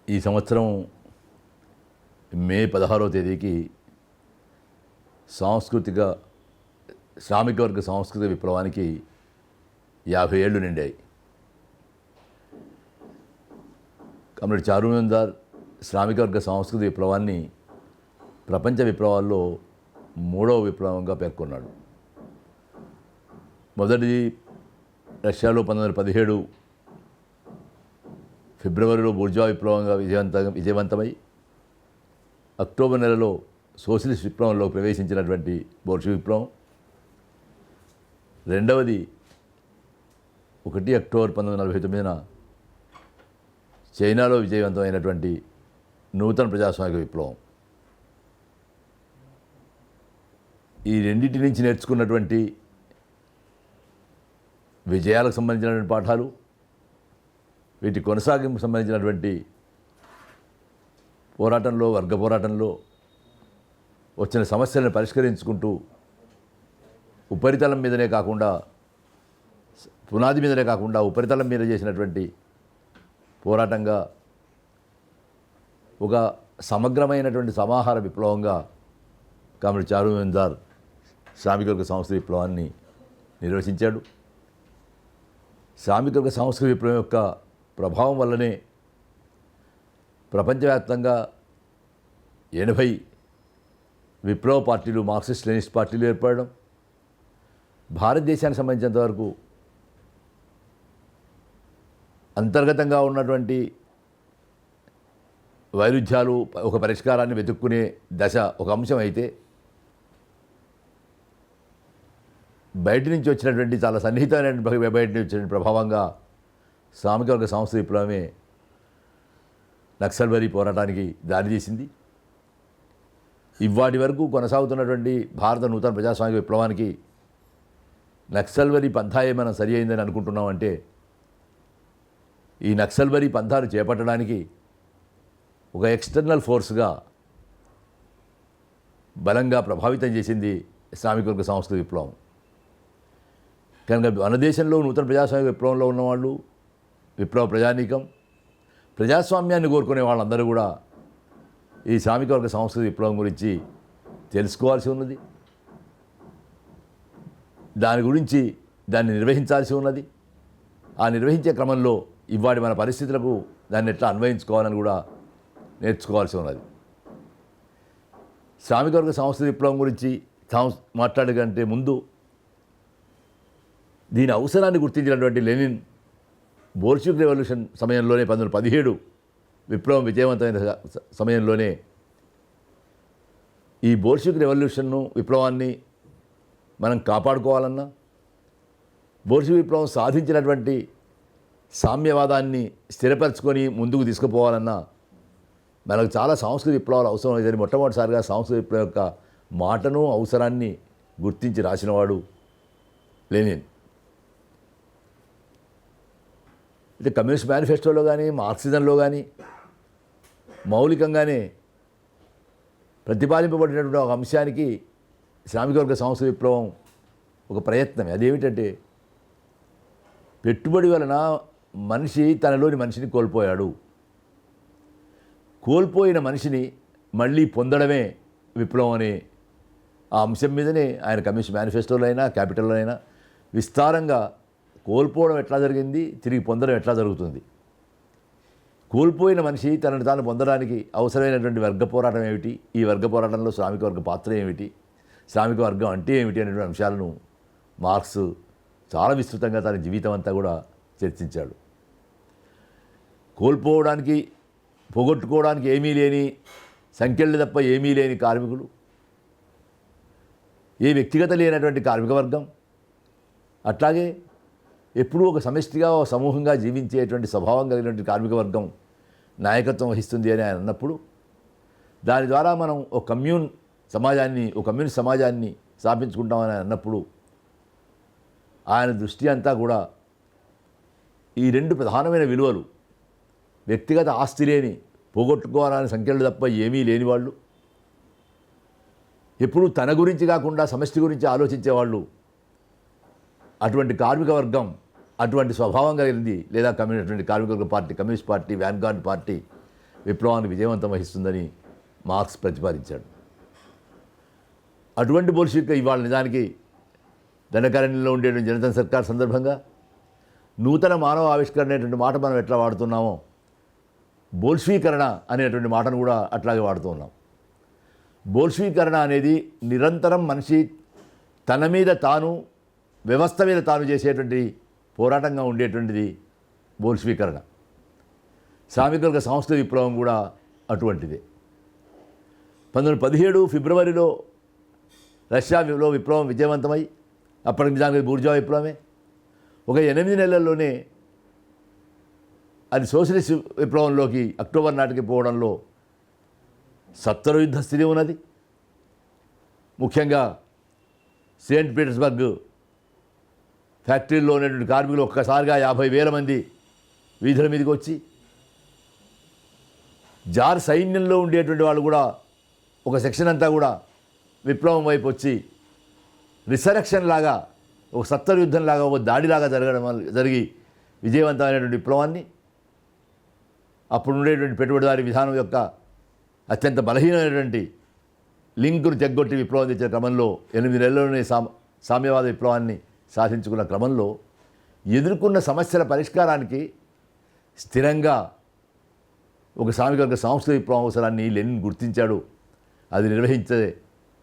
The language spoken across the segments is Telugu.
ఈ సంవత్సరం మే 16వ తేదీకి శ్రామిక వర్గ సాంస్కృతిక విప్లవానికి 50 ఏళ్ళు నిండాయి. కమ్రేడ్ చారు మజుందార్ శ్రామిక వర్గ సాంస్కృతిక విప్లవాన్ని ప్రపంచ విప్లవాల్లో 3వ విప్లవంగా పేర్కొన్నాడు. మొదటిది రష్యాలో 1917 ఫిబ్రవరిలో బూర్జువా విప్లవంగా విజయవంతమై అక్టోబర్ నెలలో సోషలిస్ట్ విప్లవంలో ప్రవేశించినటువంటి బోల్షెవిక్ విప్లవం. రెండవది 1 అక్టోబర్ 1949న చైనాలో విజయవంతమైనటువంటి నూతన ప్రజాస్వామిక విప్లవం. ఈ రెండింటి నుంచి నేర్చుకున్నటువంటి విజయాలకు సంబంధించినటువంటి పాఠాలు, వీటి కొనసాగింపు సంబంధించినటువంటి పోరాటంలో, వర్గ పోరాటంలో వచ్చిన సమస్యలను పరిష్కరించుకుంటూ ఉపరితలం మీదనే కాకుండా, పునాది మీదనే కాకుండా ఉపరితలం మీద చేసినటువంటి పోరాటంగా ఒక సమగ్రమైనటువంటి సమాహార విప్లవంగా కమ్రేడ్ చారు మజుందార్ శ్రామిక వర్గ సాంస్కృతిక విప్లవాన్ని నిర్వచించాడు. శ్రామిక వర్గ సాంస్కృతిక విప్లవం యొక్క ప్రభావం వల్లనే ప్రపంచవ్యాప్తంగా 80 విప్లవ పార్టీలు, మార్క్సిస్ట్ లెనిస్ట్ పార్టీలు ఏర్పడడం, భారతదేశానికి సంబంధించినంత వరకు అంతర్గతంగా ఉన్నటువంటి వైరుధ్యాలు ఒక పరిష్కారాన్ని వెతుక్కునే దశ ఒక అంశం అయితే, బయట నుంచి వచ్చినటువంటి చాలా సన్నిహితమైన బయట నుంచి వచ్చిన ప్రభావంగా శ్రామిక వర్గ సాంస్కృతిక విప్లవమే నక్సల్బరీ పోరాటానికి దారితీసింది. ఇవాటి వరకు కొనసాగుతున్నటువంటి భారత నూతన ప్రజాస్వామిక విప్లవానికి నక్సల్బరీ పంథా ఏమైనా సరి అయిందని అనుకుంటున్నామంటే, ఈ నక్సల్బరీ పంథాను చేపట్టడానికి ఒక ఎక్స్టర్నల్ ఫోర్స్గా బలంగా ప్రభావితం చేసింది శ్రామిక వర్గ సాంస్కృతిక విప్లవం. కనుక మన దేశంలో నూతన ప్రజాస్వామిక విప్లవంలో ఉన్నవాళ్ళు, విప్లవ ప్రజానీకం, ప్రజాస్వామ్యాన్ని కోరుకునే వాళ్ళందరూ కూడా ఈ శ్రామిక వర్గ సాంస్కృతిక విప్లవం గురించి తెలుసుకోవాల్సి ఉన్నది, దాన్ని నిర్వహించాల్సి ఉన్నది. ఆ నిర్వహించే క్రమంలో ఇవాటి మన పరిస్థితులకు దాన్ని ఎట్లా అన్వయించుకోవాలని కూడా నేర్చుకోవాల్సి ఉన్నది. శ్రామిక వర్గ సాంస్కృతిక విప్లవం గురించి మాట్లాడే కంటే ముందు దీని అవసరాన్ని గుర్తించినటువంటి లెనిన్ బోల్షివిక్ రెవల్యూషన్ సమయంలోనే 1917 విప్లవం విజయవంతమైన సమయంలోనే ఈ బోల్షివిక్ రెవల్యూషన్ను, విప్లవాన్ని మనం కాపాడుకోవాలన్నా, బోల్షివిక్ విప్లవం సాధించినటువంటి సామ్యవాదాన్ని స్థిరపరచుకొని ముందుకు తీసుకుపోవాలన్నా మనకు చాలా సాంస్కృతిక విప్లవాలు అవసరం లేదని మొట్టమొదటిసారిగా సాంస్కృతిక విప్లవం యొక్క మాటను, అవసరాన్ని గుర్తించి రాసినవాడు లెనిన్. అంటే కమ్యూనిస్ట్ మేనిఫెస్టోలో కానీ, మార్క్సిజంలో కానీ మౌలికంగానే ప్రతిపాదింపబడినటువంటి ఒక అంశానికి శ్రామిక వర్గ సాంస్కృతిక విప్లవం ఒక ప్రయత్నమే. అదేమిటంటే, పెట్టుబడి వలన మనిషి తనలోని మనిషిని కోల్పోయాడు, కోల్పోయిన మనిషిని మళ్ళీ పొందడమే విప్లవం అనే ఆ అంశం మీదనే ఆయన కమ్యూనిస్ట్ మేనిఫెస్టోలో అయినా, క్యాపిటల్లో అయినా విస్తారంగా కోల్పోవడం ఎట్లా జరిగింది, తిరిగి పొందడం ఎట్లా జరుగుతుంది, కోల్పోయిన మనిషి తనను తాను పొందడానికి అవసరమైనటువంటి వర్గ పోరాటం ఏమిటి, ఈ వర్గ పోరాటంలో శ్రామిక వర్గ పాత్ర ఏమిటి, శ్రామిక వర్గం అంటే ఏమిటి అనేటువంటి అంశాలను మార్క్స్ చాలా విస్తృతంగా తన జీవితం అంతా కూడా చర్చించాడు. కోల్పోవడానికి, పోగొట్టుకోవడానికి ఏమీ లేని, సంఖ్యలు తప్ప ఏమీ లేని కార్మికులు, ఏ వ్యక్తిగత లేనటువంటి కార్మిక వర్గం, అట్లాగే ఎప్పుడూ ఒక సమష్టిగా, ఒక సమూహంగా జీవించేటువంటి స్వభావం కలిగినటువంటి కార్మిక వర్గం నాయకత్వం వహిస్తుంది అని ఆయన అన్నప్పుడు, దాని ద్వారా మనం ఒక కమ్యూనిస్ట్ సమాజాన్ని స్థాపించుకుంటామని అన్నప్పుడు ఆయన దృష్టి అంతా కూడా ఈ రెండు ప్రధానమైన విలువలు, వ్యక్తిగత ఆస్తి లేని, పోగొట్టుకోవాలని సంఖ్యలు తప్ప ఏమీ లేని వాళ్ళు, ఎప్పుడూ తన గురించి కాకుండా సమష్టి గురించి ఆలోచించేవాళ్ళు, అటువంటి కార్మిక వర్గం, అటువంటి స్వభావం కలిగింది లేదా అటువంటి కార్మిక వర్గ party, communist party, Vanguard party విప్లవాన్ని విజయవంతం వహిస్తుందని మార్క్స్ ప్రతిపాదించాడు. అటువంటి బోల్షివిక్ ఇవాళ నిజానికి దండకారణ్యంలో ఉండేటువంటి జనతా సర్కార్ సందర్భంగా నూతన మానవ ఆవిష్కరణ అనేటువంటి మాట మనం ఎట్లా వాడుతున్నామో బోల్షీకరణ అనేటువంటి మాటను కూడా అట్లాగే వాడుతూ ఉన్నాం. బోల్షీకరణ అనేది నిరంతరం మనిషి తన మీద తాను, వ్యవస్థ మీద తాను చేసేటువంటి పోరాటంగా ఉండేటువంటిది బోల్షీకరణ. శ్రామికుల సంస్థ విప్లవం కూడా అటువంటిదే. 1917 ఫిబ్రవరిలో రష్యాలో విప్లవం విజయవంతమై అప్పటికి నిజానికి బూర్జువా విప్లవమే. ఒక 8 నెలల్లోనే అది సోషలిస్ట్ విప్లవంలోకి అక్టోబర్ నాటికి పోవడంలో సత్వర యుద్ధ స్థితి ఉన్నది. ముఖ్యంగా సెయింట్ పీటర్స్బర్గ్ ఫ్యాక్టరీలో ఉన్నటువంటి కార్మికులు ఒక్కసారిగా 50,000 మంది వీధుల మీదకి వచ్చి, జార్ సైన్యంలో ఉండేటువంటి వాళ్ళు కూడా ఒక సెక్షన్ అంతా కూడా విప్లవం వైపు వచ్చి రిసరెక్షన్ లాగా, ఒక సత్వర యుద్ధం లాగా, ఒక దాడిలాగా జరిగి విజయవంతమైనటువంటి విప్లవాన్ని అప్పుడు ఉండేటువంటి పెట్టుబడిదారీ విధానం యొక్క అత్యంత బలహీనమైనటువంటి లింకును తెగ్గొట్టి విప్లవం తెచ్చే క్రమంలో 8 నెలల్లోనే సామ్యవాద విప్లవాన్ని సాధించుకున్న క్రమంలో ఎదుర్కొన్న సమస్యల పరిష్కారానికి స్థిరంగా ఒక శ్రామిక సంస్థ విప్లవం అవసరాన్ని లెనిన్ గుర్తించాడు. అది నిర్వహించే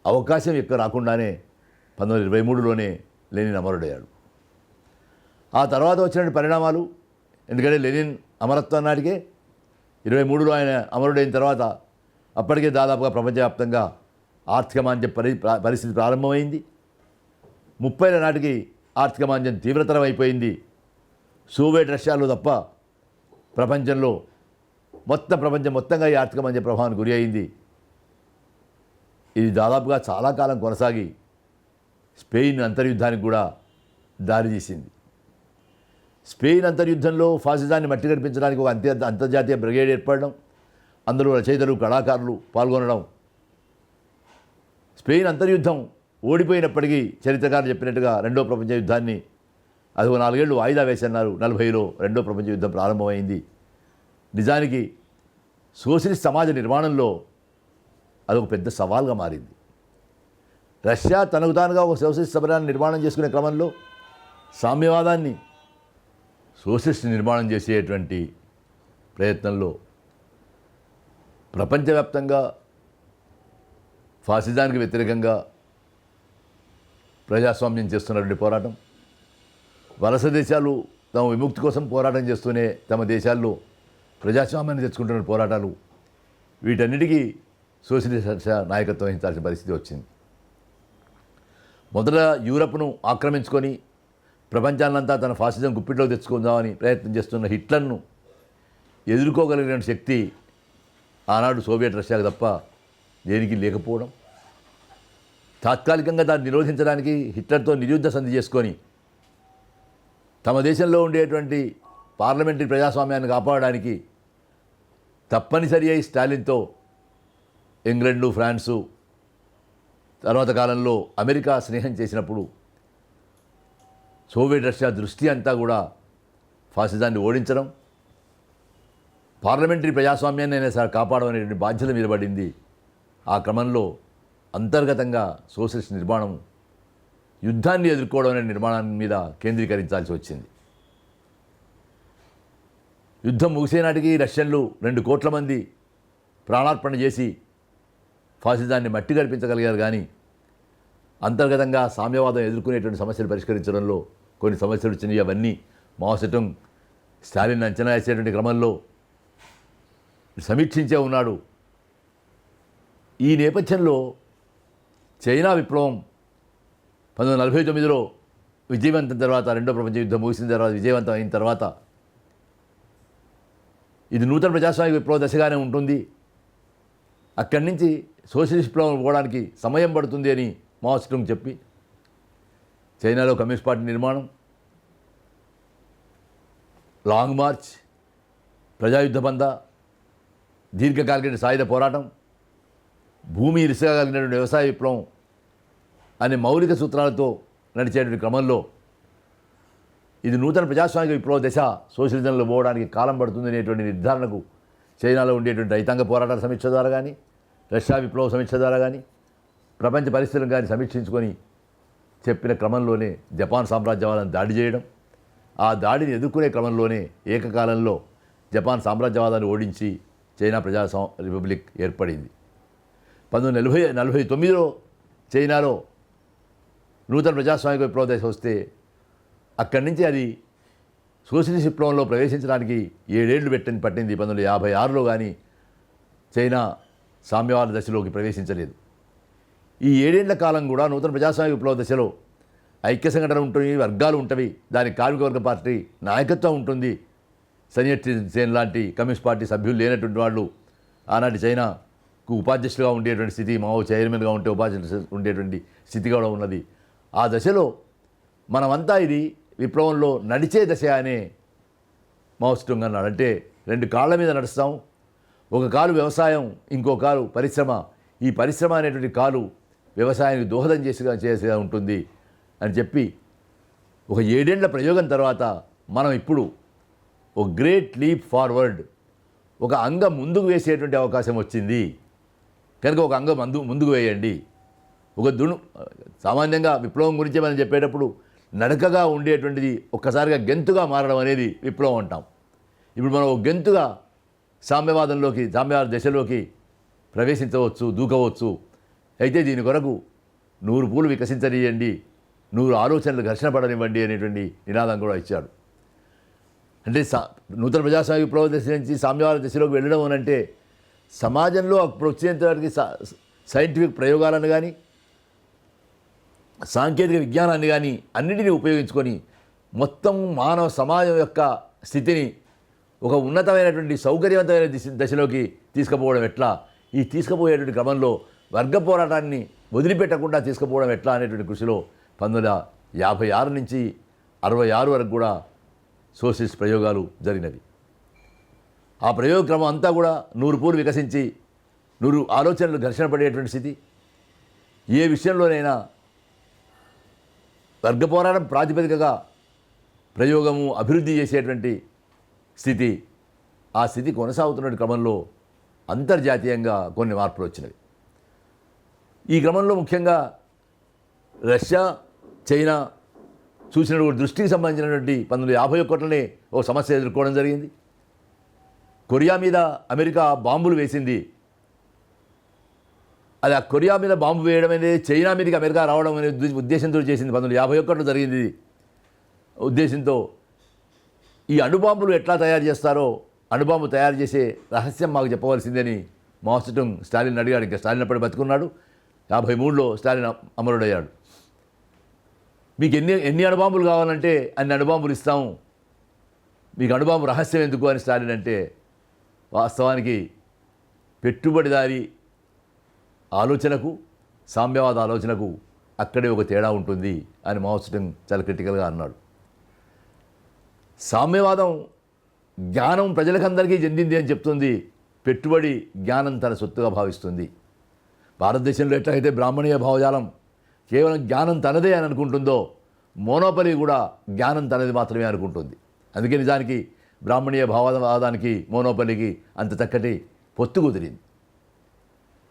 అవకాశం ఎక్కువ రాకుండానే 1923లోనే లెనిన్ అమరుడయ్యాడు. ఆ తర్వాత వచ్చినటువంటి పరిణామాలు, ఎందుకంటే లెనిన్ అమరత్వం నాటికే 23లో ఆయన అమరుడైన తర్వాత అప్పటికే దాదాపుగా ప్రపంచవ్యాప్తంగా ఆర్థిక మాంద్యం పరిస్థితి ప్రారంభమైంది. 30ల నాటికి ఆర్థిక మాంద్యం తీవ్రతరం అయిపోయింది. సోవియట్ రష్యాలో తప్ప ప్రపంచంలో ప్రపంచం మొత్తంగా ఈ ఆర్థిక మాంద్య ప్రభావానికి గురి అయింది. ఇది దాదాపుగా చాలా కాలం కొనసాగి స్పెయిన్ అంతర్యుద్ధానికి కూడా దారితీసింది. స్పెయిన్ అంతర్యుద్ధంలో ఫాసిజాన్ని మట్టి కనిపించడానికి ఒక అంతర్జాతీయ బ్రిగేడ్ ఏర్పడడం, అందులో రచయితలు, కళాకారులు పాల్గొనడం. స్పెయిన్ అంతర్యుద్ధం ఓడిపోయినప్పటికీ చరిత్రకారులు చెప్పినట్టుగా రెండో ప్రపంచ యుద్ధాన్ని అది 4 ఏళ్ళు వాయిదా వేసన్నారు. 40లో రెండో ప్రపంచ యుద్ధం ప్రారంభమైంది. నిజానికి సోషలిస్ట్ సమాజ నిర్మాణంలో అదొక పెద్ద సవాల్గా మారింది. రష్యా తనకు తానుగా ఒక సోషలిస్ట్ సమాజాన్ని నిర్మాణం చేసుకునే క్రమంలో సామ్యవాదాన్ని సోషలిస్ట్ నిర్మాణం చేసేటువంటి ప్రయత్నంలో ప్రపంచవ్యాప్తంగా ఫాసిజానికి వ్యతిరేకంగా ప్రజాస్వామ్యం చేస్తున్నటువంటి పోరాటం, వలస దేశాలు తమ విముక్తి కోసం పోరాటం చేస్తూనే తమ దేశాల్లో ప్రజాస్వామ్యాన్ని తెచ్చుకుంటున్న పోరాటాలు, వీటన్నిటికీ సోషలిస్ట్ నాయకత్వం వహించాల్సిన పరిస్థితి వచ్చింది. మొదట యూరప్ను ఆక్రమించుకొని ప్రపంచాన్నంతా తన ఫాసిజం గుప్పిట్లో తెచ్చుకుందామని ప్రయత్నం చేస్తున్న హిట్లర్ను ఎదుర్కోగలిగిన శక్తి ఆనాడు సోవియట్ రష్యాకు తప్ప దేనికి లేకపోవడం, తాత్కాలికంగా దాన్ని నిరోధించడానికి హిట్లర్తో నిరుద్ధ సంధి చేసుకొని తమ దేశంలో ఉండేటువంటి పార్లమెంటరీ ప్రజాస్వామ్యాన్ని కాపాడడానికి తప్పనిసరి అయి స్టాలిన్తో ఇంగ్లాండు, ఫ్రాన్సు, తర్వాత కాలంలో అమెరికా స్నేహం చేసినప్పుడు సోవియట్ రష్యా దృష్టి అంతా కూడా ఫాసిజాన్ని ఓడించడం, పార్లమెంటరీ ప్రజాస్వామ్యాన్ని అయినా సరే కాపాడమనేటువంటి బాధ్యత మీద పడింది. ఆ క్రమంలో అంతర్గతంగా సోషలిస్ట్ నిర్మాణం యుద్ధాన్ని ఎదుర్కోవడం అనే నిర్మాణాన్ని మీద కేంద్రీకరించాల్సి వచ్చింది. యుద్ధం ముగిసే నాటికి రష్యన్లు 2 కోట్ల మంది ప్రాణార్పణ చేసి ఫాసిజాన్ని మట్టి కల్పించగలిగారు. కానీ అంతర్గతంగా సామ్యవాదం ఎదుర్కొనేటువంటి సమస్యలు పరిష్కరించడంలో కొన్ని సమస్యలు వచ్చినాయి. అవన్నీ మావో సెతుంగ్ స్టాలిన్ అంచనా వేసేటువంటి క్రమంలో సమీక్షించే ఉన్నాడు. ఈ నేపథ్యంలో చైనా విప్లవం 1949లో విజయవంతం తర్వాత, రెండో ప్రపంచ యుద్ధం ముగిసిన తర్వాత విజయవంతం అయిన తర్వాత ఇది నూతన ప్రజాస్వామిక విప్లవ దశగానే ఉంటుంది, అక్కడి నుంచి సోషలిస్ట్ విప్లవం పోవడానికి సమయం పడుతుంది అని మావో సెతుంగ్ చెప్పి చైనాలో కమ్యూనిస్ట్ పార్టీ నిర్మాణం, లాంగ్ మార్చ్, ప్రజాయుద్ధ బంద, దీర్ఘకాలిక సాయుధ పోరాటం, భూమి ఇసుక కలిగినటువంటి వ్యవసాయ విప్లవం అనే మౌలిక సూత్రాలతో నడిచేటువంటి క్రమంలో ఇది నూతన ప్రజాస్వామిక విప్లవ దశ, సోషలిజంలో పోవడానికి కాలం పడుతుంది అనేటువంటి నిర్ధారణకు చైనాలో ఉండేటువంటి రైతాంగ పోరాటాల సమీక్ష ద్వారా కానీ, రష్యా విప్లవ సమీక్ష ద్వారా కానీ, ప్రపంచ పరిస్థితులను కానీ సమీక్షించుకొని చెప్పిన క్రమంలోనే జపాన్ సామ్రాజ్యవాదాన్ని దాడి చేయడం, ఆ దాడిని ఎదుర్కొనే క్రమంలోనే ఏకకాలంలో జపాన్ సామ్రాజ్యవాదాన్ని ఓడించి చైనా ప్రజా రిపబ్లిక్ ఏర్పడింది. 1949లో చైనాలో నూతన ప్రజాస్వామిక విప్లవ దశ వస్తే అక్కడి నుంచి అది సోషలిస్ట్ విప్లవంలో ప్రవేశించడానికి 7 ఏళ్లు పట్టింది. 1956లో కానీ చైనా సామ్యవాద దశలోకి ప్రవేశించలేదు. ఈ 7 ఏళ్ల కాలం కూడా నూతన ప్రజాస్వామిక విప్లవ దశలో ఐక్య సంఘటన ఉంటుంది, వర్గాలు ఉంటవి, దానికి కార్మికవర్గ పార్టీ నాయకత్వం ఉంటుంది. సనియట్ సేన్ లాంటి కమ్యూనిస్ట్ పార్టీ సభ్యులు లేనటువంటి వాళ్ళు ఆనాటి చైనాకు ఉపాధ్యక్షులుగా ఉండేటువంటి స్థితి, మావో చైర్మన్గా ఉంటే ఉపాధ్యక్షులు ఉండేటువంటి స్థితి కూడా ఉన్నది. ఆ దశలో మనమంతా ఇది విప్లవంలో నడిచే దశ అనే మావోస్టుంగ్ అన్నాడు. అంటే 2 కాళ్ళ మీద నడుస్తాం, ఒక కాలు వ్యవసాయం, ఇంకో కాలు పరిశ్రమ. ఈ పరిశ్రమ అనేటువంటి కాలు వ్యవసాయానికి దోహదం చేసేగా ఉంటుంది అని చెప్పి ఒక 7 ఏళ్ల ప్రయోగం తర్వాత మనం ఇప్పుడు ఒక గ్రేట్ లీప్ ఫార్వర్డ్, ఒక అంగం ముందుకు వేసేటువంటి అవకాశం వచ్చింది కనుక ఒక అంగం ముందుకు వేయండి. సామాన్యంగా విప్లవం గురించి మనం చెప్పేటప్పుడు నడకగా ఉండేటువంటిది ఒక్కసారిగా గెంతుగా మారడం అనేది విప్లవం అంటాం. ఇప్పుడు మనం ఒక గెంతుగా సామ్యవాద దశలోకి ప్రవేశించవచ్చు, దూకవచ్చు. అయితే దీని కొరకు 100 పూలు వికసించనివ్వండి, 100 ఆలోచనలు ఘర్షణ పడనివ్వండి అనేటువంటి నినాదం కూడా ఇచ్చాడు. అంటే నూతన ప్రజాస్వామ్య విప్లవ దశ నుంచి సామ్యవాద దశలోకి వెళ్ళడం అనంటే సమాజంలో అప్పుడు వచ్చేంతవరకు సైంటిఫిక్ ప్రయోగాలను కానీ, సాంకేతిక విజ్ఞానాన్ని కానీ అన్నింటినీ ఉపయోగించుకొని మొత్తం మానవ సమాజం యొక్క స్థితిని ఒక ఉన్నతమైనటువంటి సౌకర్యవంతమైన దశలోకి తీసుకుపోవడం ఎట్లా, ఈ తీసుకుపోయేటువంటి క్రమంలో వర్గ పోరాటాన్ని వదిలిపెట్టకుండా తీసుకుపోవడం ఎట్లా అనేటువంటి కృషిలో 1956 నుంచి 66 వరకు కూడా సోషలిస్ట్ ప్రయోగాలు జరిగినవి. ఆ ప్రయోగ క్రమం అంతా కూడా 100 పూలు వికసించి 100 ఆలోచనలు ఘర్షణ పడేటువంటి స్థితి. ఏ విషయంలోనైనా వర్గ పోరాటం ప్రాతిపదికగా ప్రయోగము అభివృద్ధి చేసేటువంటి స్థితి, ఆ స్థితి కొనసాగుతున్న క్రమంలో అంతర్జాతీయంగా కొన్ని మార్పులు వచ్చినవి. ఈ క్రమంలో ముఖ్యంగా రష్యా, చైనా చూసినటువంటి దృష్టికి సంబంధించినటువంటి 1951లోనే ఓ సమస్య ఎదుర్కోవడం జరిగింది. కొరియా మీద అమెరికా బాంబులు వేసింది. అది ఆ కొరియా మీద బాంబు వేయడం అనేది చైనా మీదకి అమెరికా రావడం అనే ఉద్దేశంతో చేసింది. 1951లో జరిగింది. ఉద్దేశంతో ఈ అణుబాంబులు ఎట్లా తయారు చేస్తారో, అణుబాంబు తయారు చేసే రహస్యం మాకు చెప్పవలసిందని మావోసేతుంగ్ స్టాలిన్ అడిగాడు. ఇంకా స్టాలిన్ అప్పటి బతుకున్నాడు. 53లో స్టాలిన్ అమరుడయ్యాడు. మీకు ఎన్ని అణుబాంబులు కావాలంటే అన్ని అణుబాంబులు ఇస్తాము, మీకు అణుబాంబు రహస్యం ఎందుకు అని స్టాలిన్ అంటే, వాస్తవానికి పెట్టుబడిదారి ఆలోచనకు సామ్యవాద ఆలోచనకు అక్కడే ఒక తేడా ఉంటుంది అని మావోసేతుంగ్ చాలా క్రిటికల్గా అన్నాడు. సామ్యవాదం జ్ఞానం ప్రజలకందరికీ చెందింది అని చెప్తుంది, పెట్టుబడి జ్ఞానం తన సొత్తుగా భావిస్తుంది. భారతదేశంలో ఎట్లయితే బ్రాహ్మణీయ భావజాలం కేవలం జ్ఞానం తనదే అని అనుకుంటుందో, మోనోపలి కూడా జ్ఞానం తనది మాత్రమే అనుకుంటుంది. అందుకే నిజానికి బ్రాహ్మణీయ భావవాదానికి మోనోపలికి అంత చక్కటి పొత్తు కుదిరింది.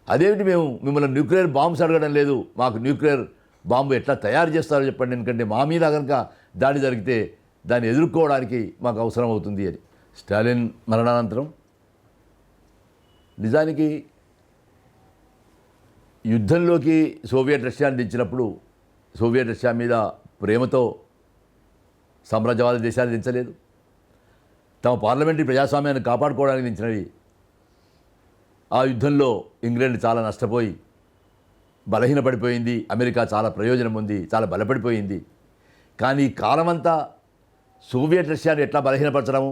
అదేమిటి, మేము మిమ్మల్ని న్యూక్లియర్ బాంబ్స్ అడగడం లేదు, మాకు న్యూక్లియర్ బాంబు ఎట్లా తయారు చేస్తారో చెప్పండి, ఎందుకంటే మా మీద కనుక దాడి జరిగితే దాన్ని ఎదుర్కోవడానికి మాకు అవసరం అవుతుంది అని. స్టాలిన్ మరణానంతరం నిజానికి యుద్ధంలోకి సోవియట్ రష్యాను దించినప్పుడు సోవియట్ రష్యా మీద ప్రేమతో సామ్రాజ్యవాద దేశాలు దించలేదు, తమ పార్లమెంటరీ ప్రజాస్వామ్యాన్ని కాపాడుకోవడానికి దించినవి. ఆ యుద్ధంలో ఇంగ్లాండ్ చాలా నష్టపోయి బలహీనపడిపోయింది, అమెరికా చాలా ప్రయోజనం ఉంది, చాలా బలపడిపోయింది. కానీ కాలమంతా సోవియట్ రష్యాను ఎట్లా బలహీనపరచడము,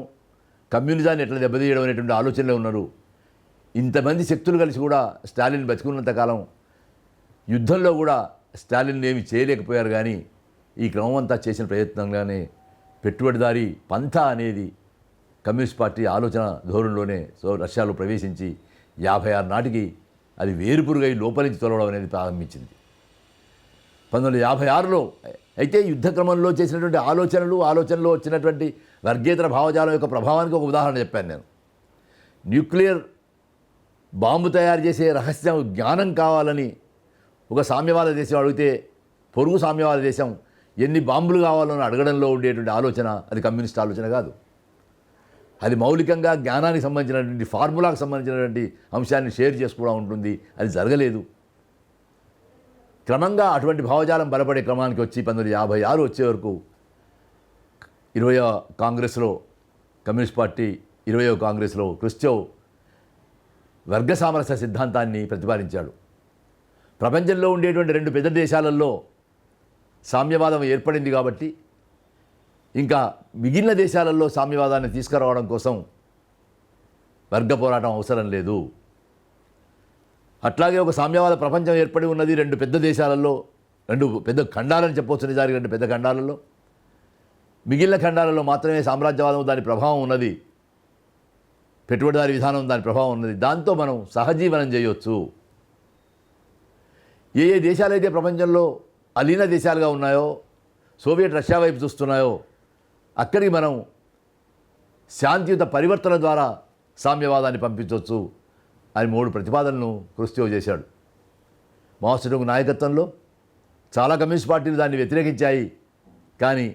కమ్యూనిజాన్ని ఎట్లా దెబ్బతీయడం అనేటువంటి ఆలోచనలో ఉన్నారు. ఇంతమంది శక్తులు కలిసి కూడా స్టాలిన్ బతికున్నంతకాలం యుద్ధంలో కూడా స్టాలిన్ ఏమి చేయలేకపోయారు. కానీ ఈ క్రమం అంతా చేసిన ప్రయత్నంగానే పెట్టుబడిదారీ పంథా అనేది కమ్యూనిస్ట్ పార్టీ ఆలోచన ధోరణిలోనే రష్యాలో ప్రవేశించి 56 నాటికి అది వేరుపురుగై లోపలించి తొలగడం అనేది ప్రారంభించింది. 1956లో అయితే యుద్ధ క్రమంలో చేసినటువంటి ఆలోచనలో వచ్చినటువంటి వర్గేతర భావజాలం యొక్క ప్రభావానికి ఒక ఉదాహరణ చెప్పాను నేను. న్యూక్లియర్ బాంబు తయారు చేసే రహస్యం జ్ఞానం కావాలని ఒక సామ్యవాద దేశం అడిగితే పొరుగు సామ్యవాద దేశం ఎన్ని బాంబులు కావాలని అడగడంలో ఉండేటువంటి ఆలోచన అది కమ్యూనిస్ట్ ఆలోచన కాదు. అది మౌలికంగా జ్ఞానానికి సంబంధించినటువంటి ఫార్ములాకు సంబంధించినటువంటి అంశాన్ని షేర్ చేసుకోవడం ఉంటుంది. అది జరగలేదు. క్రమంగా అటువంటి భావజాలం బలపడే క్రమానికి వచ్చి 1956 వచ్చే వరకు 20వ కాంగ్రెస్లో కమ్యూనిస్ట్ పార్టీ 20వ కాంగ్రెస్లో క్రుష్చెవ్ వర్గ సామరస్య సిద్ధాంతాన్ని ప్రతిపాదించాడు. ప్రపంచంలో ఉండేటువంటి 2 పెద్ద దేశాలలో సామ్యవాదం ఏర్పడింది కాబట్టి ఇంకా మిగిలిన దేశాలలో సామ్యవాదాన్ని తీసుకురావడం కోసం వర్గ పోరాటం అవసరం లేదు. అట్లాగే ఒక సామ్యవాద ప్రపంచం ఏర్పడి ఉన్నది 2 పెద్ద దేశాలలో, 2 పెద్ద ఖండాలని చెప్పవచ్చు. నిజానికి 2 పెద్ద ఖండాలలో, మిగిలిన ఖండాలలో మాత్రమే సామ్రాజ్యవాదం దాని ప్రభావం ఉన్నది, పెట్టుబడిదారి విధానం దాని ప్రభావం ఉన్నది. దాంతో మనం సహజీవనం చేయవచ్చు. ఏ ఏ దేశాలైతే ప్రపంచంలో అలీన దేశాలుగా ఉన్నాయో, సోవియట్ రష్యా వైపు చూస్తున్నాయో, అక్కడికి మనం శాంతియుత పరివర్తన ద్వారా సామ్యవాదాన్ని పంపించవచ్చు అని 3 ప్రతిపాదనలను క్రుష్చెవ్ చేశాడు. మావో సేతుంగ్ నాయకత్వంలో చాలా కమ్యూనిస్ట్ పార్టీలు దాన్ని వ్యతిరేకించాయి. కానీ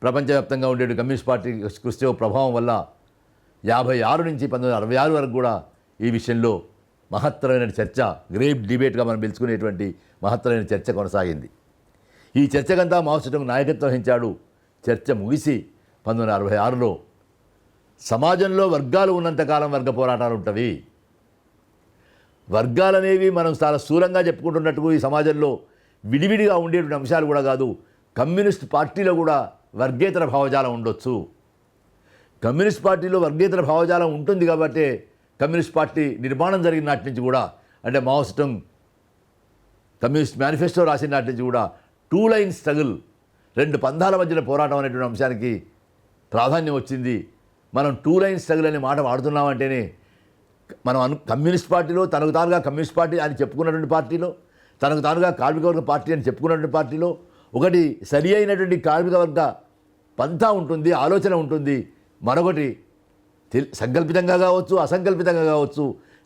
ప్రపంచవ్యాప్తంగా ఉండే కమ్యూనిస్ట్ పార్టీ క్రుష్చెవ్ ప్రభావం వల్ల 56 నుంచి 1966 వరకు కూడా ఈ విషయంలో మహత్తరమైన చర్చ, గ్రేట్ డిబేట్గా మనం పిలుచుకునేటువంటి మహత్తరమైన చర్చ కొనసాగింది. ఈ చర్చకంతా మావో సేతుంగ్ నాయకత్వం వహించాడు. చర్చ ముగిసి 1966లో సమాజంలో వర్గాలు ఉన్నంతకాలం వర్గ పోరాటాలు ఉంటవి. వర్గాలనేవి మనం చాలా స్థూలంగా చెప్పుకుంటున్నట్టుగా ఈ సమాజంలో విడివిడిగా ఉండేటువంటి అంశాలు కూడా కాదు. కమ్యూనిస్ట్ పార్టీలో కూడా వర్గేతర భావజాలం ఉండొచ్చు. కమ్యూనిస్ట్ పార్టీలో వర్గేతర భావజాలం ఉంటుంది కాబట్టి కమ్యూనిస్ట్ పార్టీ నిర్మాణం జరిగిన నాటి నుంచి కూడా, అంటే మావో సేతుంగ్ కమ్యూనిస్ట్ మేనిఫెస్టో రాసిన నాటి నుంచి కూడా 2 లైన్ స్ట్రగుల్, 2 పంథాల మధ్యన పోరాటం అనేటువంటి అంశానికి ప్రాధాన్యం వచ్చింది. మనం 2 లైన్ స్ట్రగుల్ అనే మాట వాడుతున్నామంటేనే మనం కమ్యూనిస్ట్ పార్టీలో తనకు తానుగా కమ్యూనిస్ట్ పార్టీ అని చెప్పుకున్నటువంటి పార్టీలో, తనకు తానుగా కార్మిక వర్గ పార్టీ అని చెప్పుకున్నటువంటి పార్టీలో ఒకటి సరి అయినటువంటి కార్మిక వర్గ పంథా ఉంటుంది, ఆలోచన ఉంటుంది. మరొకటి సంకల్పితంగా కావచ్చు, అసంకల్పితంగా కావచ్చు,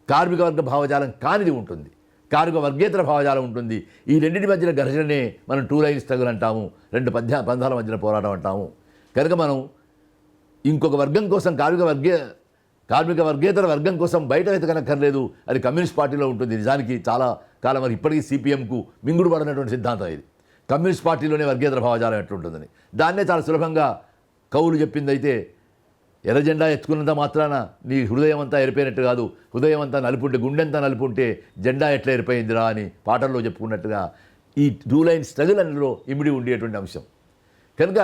కార్మిక వర్గ భావజాలం కానిది ఉంటుంది, కార్మిక వర్గేతర భావజాలం ఉంటుంది. ఈ రెండింటి మధ్యన ఘర్షణనే మనం 2 లైన్ స్ట్రగుల్ అంటాము, 2 పంథాల మధ్యన పోరాటం అంటాము. కనుక మనం ఇంకొక వర్గం కోసం కార్మిక వర్గేతర వర్గం కోసం బయట వెతకనక్కర్లేదు. అది కమ్యూనిస్ట్ పార్టీలో ఉంటుంది. నిజానికి చాలా కాలం వరకు ఇప్పటికీ సిపిఎంకు మింగుడు పడినటువంటి సిద్ధాంతం ఇది. కమ్యూనిస్ట్ పార్టీలోనే వర్గేతర భావజాలం ఎట్లుంటుందని దాన్నే చాలా సులభంగా కవులు చెప్పిందైతే, ఎర్ర జెండా ఎత్తుకున్నంత మాత్రాన నీ హృదయం అంతా ఎరిపోయినట్టు కాదు, హృదయం అంతా నలుపుంటే, గుండెంతా నలుపుంటే జెండా ఎట్లా ఎరిపోయిందిరా అని పాటల్లో చెప్పుకున్నట్టుగా ఈ 2 లైన్ స్ట్రగుల్ అందులో ఇమిడి ఉండేటువంటి అంశం. కనుక